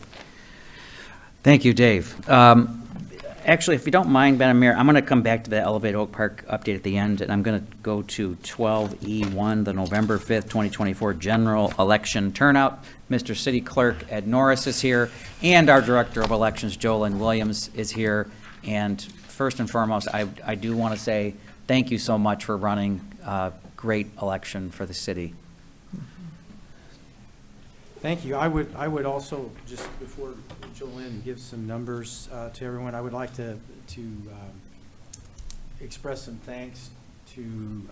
Thank you, Dave. Actually, if you don't mind, Madam Mayor, I'm going to come back to the Elevate Oak Park update at the end, and I'm going to go to 12E1, the November 5th, 2024 general election turnout. Mr. City Clerk Ed Norris is here, and our Director of Elections, Jolyn Williams, is here. And first and foremost, I do want to say thank you so much for running a great election for the city. Thank you. I would also, just before Jolynn gives some numbers to everyone, I would like to express some thanks to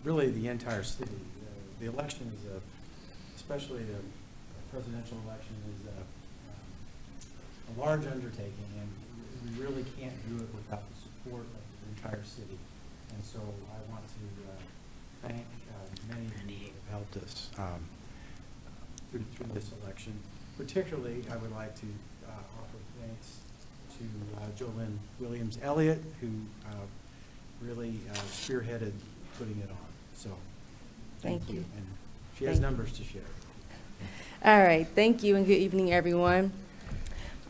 really the entire city. The election is especially the presidential election is a large undertaking, and we really can't do it without the support of the entire city. And so I want to thank many of you who have helped us through this election. Particularly, I would like to offer thanks to Jolynn Williams-Elliott, who really spearheaded putting it on. So, thank you. And she has numbers to share. All right, thank you and good evening, everyone.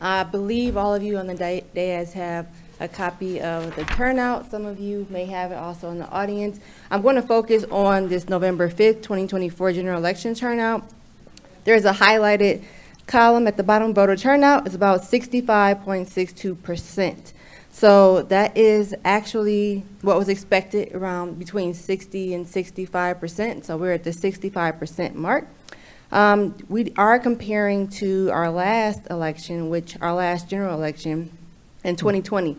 I believe all of you on the dais have a copy of the turnout. Some of you may have it also in the audience. I'm going to focus on this November 5th, 2024 general election turnout. There's a highlighted column at the bottom. Voter turnout is about 65.62%. So that is actually what was expected, around between 60 and 65%. So we're at the 65% mark. We are comparing to our last election, our last general election in 2020.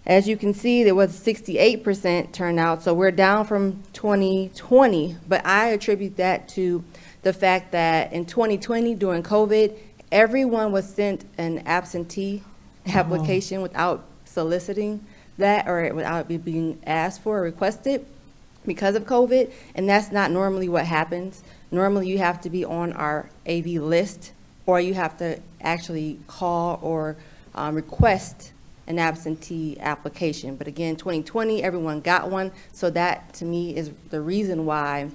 As you can see, there was 68% turnout, so we're down from 2020, but I attribute that to the fact that in 2020, during COVID, everyone was sent an absentee application without soliciting that or without it being asked for or requested because of COVID, and that's not normally what happens. Normally, you have to be on our AV list, or you have to actually call or request an absentee application. But again, 2020, everyone got one, so that to me is the reason why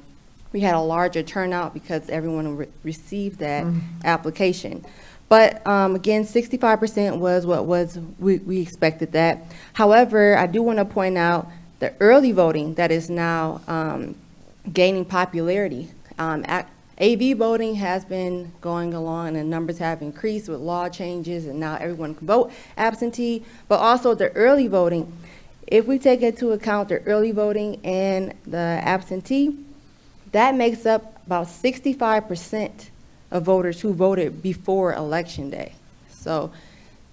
we had a larger turnout, because everyone received that application. But again, 65% was what we expected that. However, I do want to point out the early voting that is now gaining popularity. AV voting has been going along, and the numbers have increased with law changes, and now everyone can vote absentee. But also the early voting, if we take into account the early voting and the absentee, that makes up about 65% of voters who voted before Election Day. So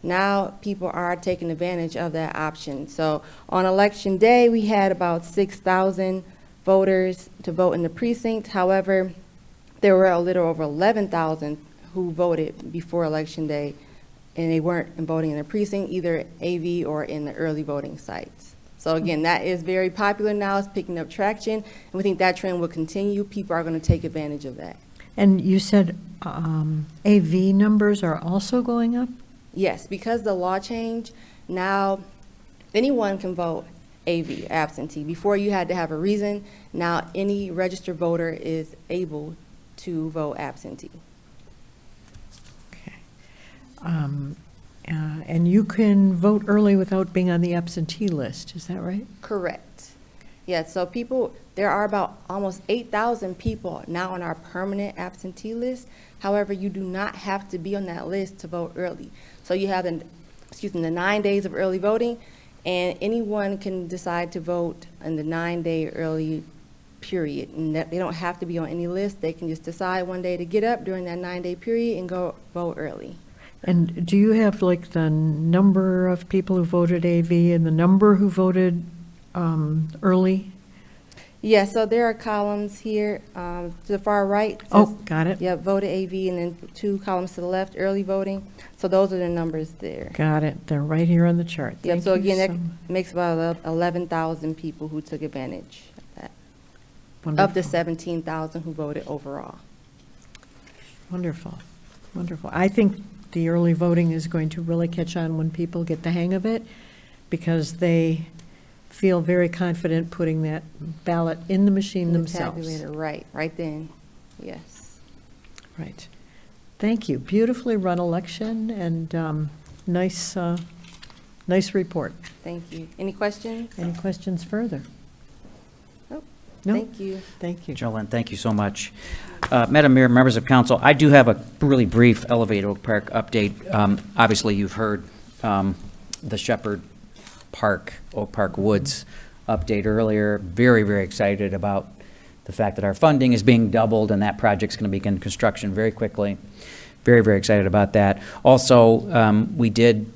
now people are taking advantage of that option. So on Election Day, we had about 6,000 voters to vote in the precinct. However, there were a little over 11,000 who voted before Election Day, and they weren't voting in the precinct, either AV or in the early voting sites. So again, that is very popular now. It's picking up traction, and we think that trend will continue. People are going to take advantage of that. And you said AV numbers are also going up? Yes, because the law change, now anyone can vote AV, absentee. Before you had to have a reason. Now any registered voter is able to vote absentee. Okay. And you can vote early without being on the absentee list, is that right? Correct. Yeah, so there are about almost 8,000 people now on our permanent absentee list. However, you do not have to be on that list to vote early. So you have the 9 days of early voting, and anyone can decide to vote in the 9-day early period. And they don't have to be on any list. They can just decide one day to get up during that 9-day period and go vote early. And do you have like the number of people who voted AV and the number who voted early? Yeah, so there are columns here to the far right. Oh, got it. Yeah, voted AV, and then 2 columns to the left, early voting. So those are the numbers there. Got it. They're right here on the chart. Yeah, Thank so you again, that so makes about 11,000 people who took advantage of that, of the Wonderful. 17,000 who voted overall. Wonderful, wonderful. I think the early voting is going to really catch on when people get the hang of it, because they feel very confident putting that ballot in the machine In the themselves. tabulator, right then, yes. Right. Thank you. Beautifully run election, and nice report. Thank you. Any questions? Any questions further? Nope. No? Thank you. Thank you. Jolynn, thank you so much. Madam Mayor, members of council, I do have a really brief Elevate Oak Park update. Obviously, you've heard the Shepherd Park, Oak Park Woods update earlier. Very, very excited about the fact that our funding is being doubled and that project's going to begin construction very quickly. Very, very excited about that. Also, we did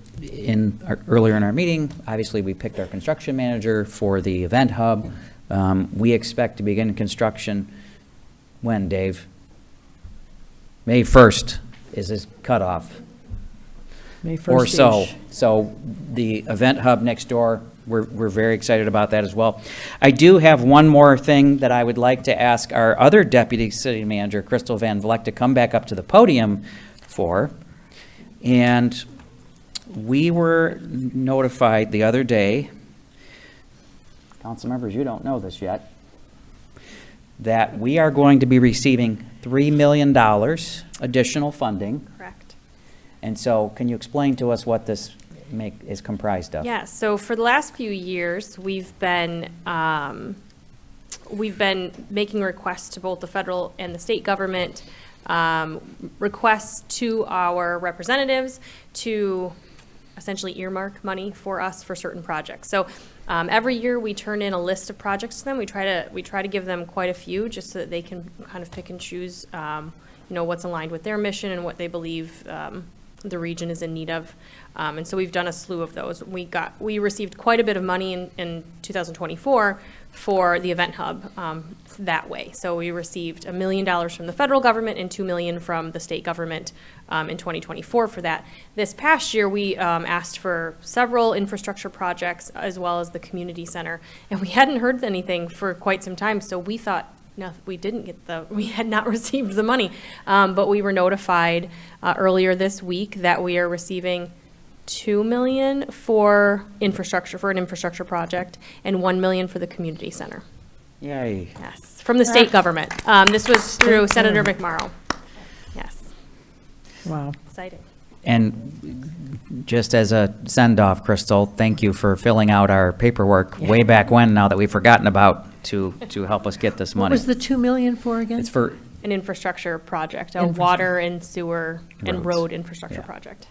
earlier in our meeting, obviously we picked our construction manager for the event hub. We expect to begin construction when, Dave? May 1st is his cutoff. May 1st. Or so. So the event hub next door, we're very excited about that as well. I do have one more thing that I would like to ask our other deputy city manager, Crystal Van Vleck, to come back up to the podium for. And we were notified the other day, council members, you don't know this yet, that we are going to be receiving $3 million additional funding. Correct. And so can you explain to us what this is comprised of? Yeah, so for the last few years, we've been making requests to both the federal and the state government, requests to our representatives to essentially earmark money for us for certain projects. So every year we turn in a list of projects to them. We try to give them quite a few just so that they can kind of pick and choose, what's aligned with their mission and what they believe the region is in need of. And so we've done a slew of those. We received quite a bit of money in 2024 for the event hub that way. So we received $1 million from the federal government and $2 million from the state government in 2024 for that. This past year, we asked for several infrastructure projects as well as the community center, and we hadn't heard anything for quite some time. So we thought, no, we had not received the money, but we were notified earlier this week that we are receiving $2 million for an infrastructure project, and $1 million for the community center. Yay. Yes, from the state government. This was through Senator McMorrow. Yes. Wow. Exciting. And just as a send-off, Crystal, thank you for filling out our paperwork way back when, now that we've forgotten about, to help us get this money. What was the $2 million for again? It's for An infrastructure project, a water and sewer and Roads. road infrastructure Yeah. project.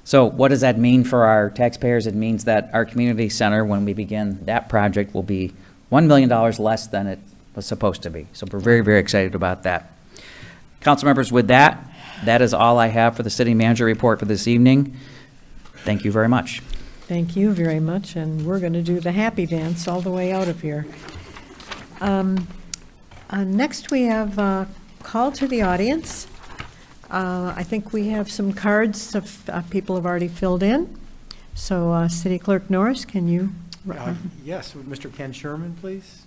So what does that mean for our taxpayers? It means that our community center, when we begin that project, will be $1 million less than it was supposed to be. So we're very, very excited about that. Council members, with that, that is all I have for the city manager report for this evening. Thank you very much. Thank you very much, and we're going to do the happy dance all the way out of here. Next, we have a call to the audience. I think we have some cards of people have already filled in. So City Clerk Norris, can you? Yes, would Mr. Ken Sherman, please?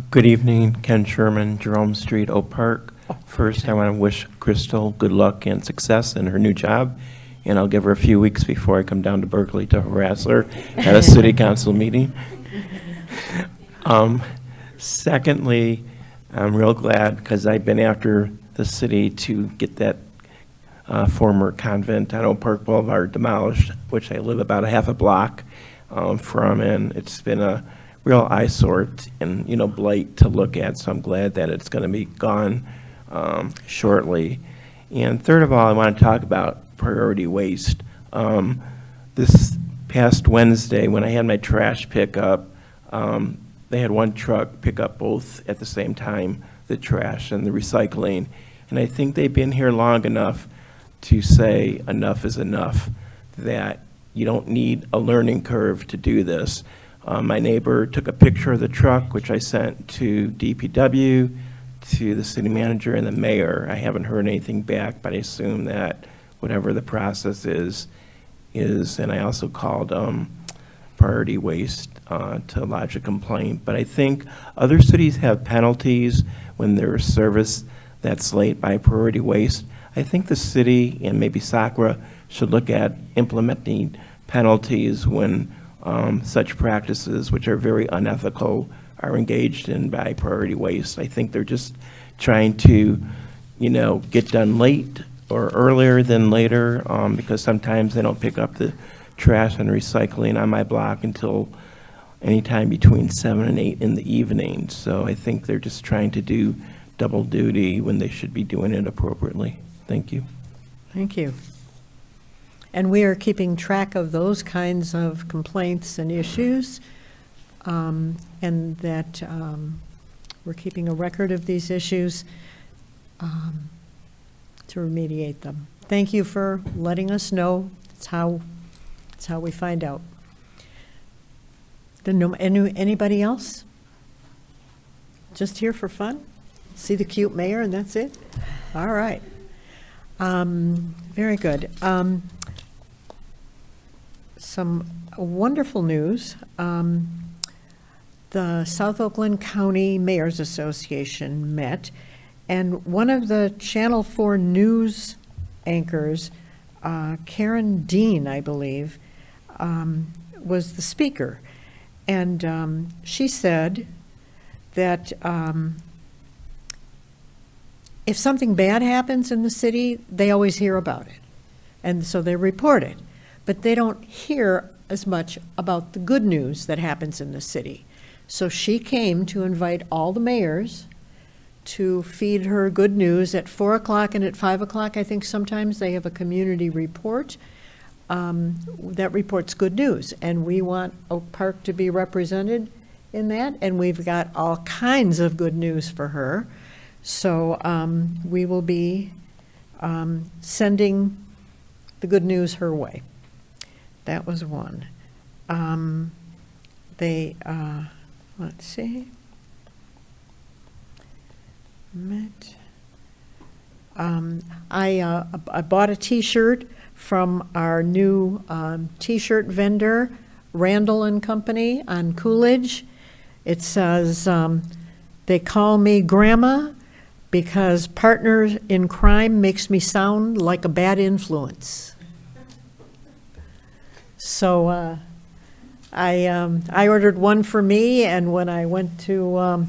Good evening, Ken Sherman, Jerome Street, Oak Park. First, I want to wish Crystal good luck and success in her new job, and I'll give her a few weeks before I come down to Berkeley to harass her at a city council meeting. Secondly, I'm real glad because I've been after the city to get that former convent on Oak Park Boulevard demolished, which I live about a half a block from, and it's been a real eyesore and, blight to look at, so I'm glad that it's going to be gone shortly. And third of all, I want to talk about priority waste. This past Wednesday, when I had my trash pickup, they had one truck pick up both at the same time, the trash and the recycling. And I think they've been here long enough to say enough is enough, that you don't need a learning curve to do this. My neighbor took a picture of the truck, which I sent to DPW, to the city manager and the mayor. I haven't heard anything back, but I assume that whatever the process is, and I also called priority waste to lodge a complaint. But I think other cities have penalties when there's service that's late by priority waste. I think the city and maybe SACRA should look at implementing penalties when such practices, which are very unethical, are engaged in by priority waste. I think they're just trying to, get done late or earlier than later, because sometimes they don't pick up the trash and recycling on my block until anytime between 7 and 8 in the evening. So I think they're just trying to do double duty when they should be doing it appropriately. Thank you. Thank you. And we are keeping track of those kinds of complaints and issues, and that We're keeping a record of these issues to remediate them. Thank you for letting us know. It's how we find out. Anybody else? Just here for fun? See the cute mayor and that's it? All right. Very good. Some wonderful news. The South Oakland County Mayors Association met, and one of the Channel 4 news anchors, Karen Dean, I believe, was the speaker. And she said that if something bad happens in the city, they always hear about it. And so they report it. But they don't hear as much about the good news that happens in the city. So she came to invite all the mayors to feed her good news at 4 o'clock and at 5 o'clock. I think sometimes they have a community report that reports good news. And we want Oak Park to be represented in that. And we've got all kinds of good news for her. So we will be sending the good news her way. That was one. Let's see. I bought a T-shirt from our new T-shirt vendor, Randall and Company on Coolidge. It says, they call me Grandma because partners in crime makes me sound like a bad influence. So I ordered one for me, and when I went to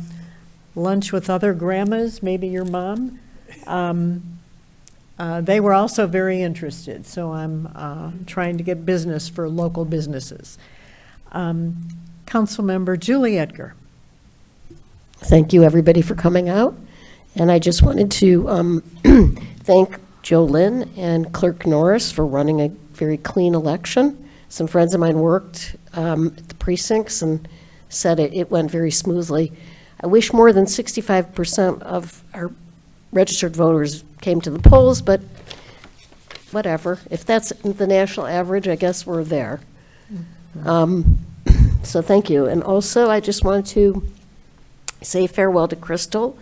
lunch with other grandmas, maybe your mom, they were also very interested. So I'm trying to get business for local businesses. Councilmember Julie Edgar. Thank you, everybody, for coming out. And I just wanted to thank Joe Lynn and Clerk Norris for running a very clean election. Some friends of mine worked at the precincts and said it went very smoothly. I wish more than 65% of our registered voters came to the polls, but whatever. If that's the national average, I guess we're there. So thank you. And also, I just wanted to say farewell to Crystal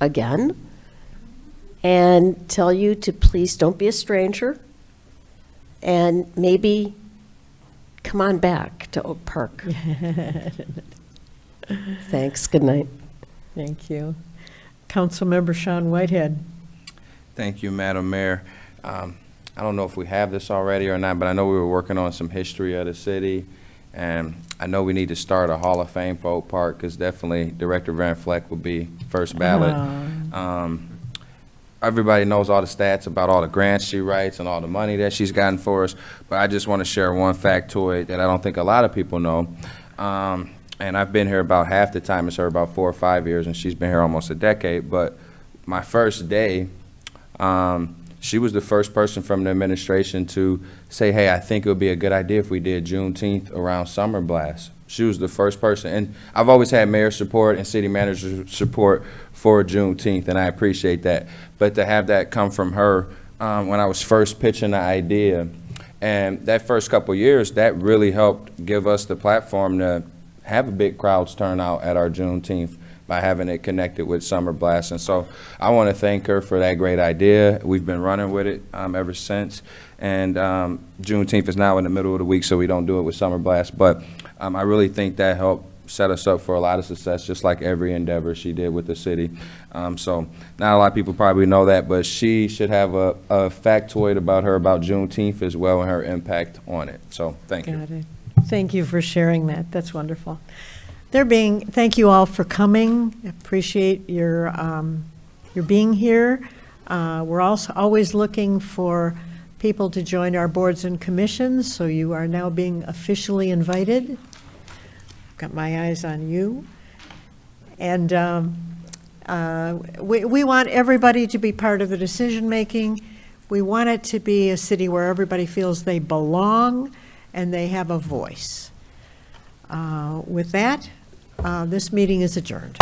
again and tell you to please don't be a stranger and maybe come on back to Oak Park. Thanks. Good night. Thank you. Councilmember Sean Whitehead. Thank you, Madam Mayor. I don't know if we have this already or not, but I know we were working on some history of the city, and I know we need to start a Hall of Fame for Oak Park, because definitely Director Van Fleck will be first ballot. Everybody knows all the stats about all the grants she writes and all the money that she's gotten for us, but I just want to share one factoid that I don't think a lot of people know. And I've been here about half the time as her, about 4 or 5 years, and she's been here almost a decade. But my first day, she was the first person from the administration to say, hey, I think it would be a good idea if we did Juneteenth around Summer Blast. She was the first person. And I've always had mayor support and city manager support for Juneteenth, and I appreciate that. But to have that come from her when I was first pitching the idea, and that first couple of years, that really helped give us the platform to have a big crowds turnout at our Juneteenth by having it connected with Summer Blast. And so I want to thank her for that great idea. We've been running with it ever since. And Juneteenth is now in the middle of the week, so we don't do it with Summer Blast. But I really think that helped set us up for a lot of success, just like every endeavor she did with the city. So not a lot of people probably know that, but she should have a factoid about her about Juneteenth as well and her impact on it. So thank you. Got it. Thank you for sharing that. That's wonderful. Thank you all for coming. Appreciate your being here. We're also always looking for people to join our boards and commissions, so you are now being officially invited. Got my eyes on you. And we want everybody to be part of the decision-making. We want it to be a city where everybody feels they belong and they have a voice. With that, this meeting is adjourned.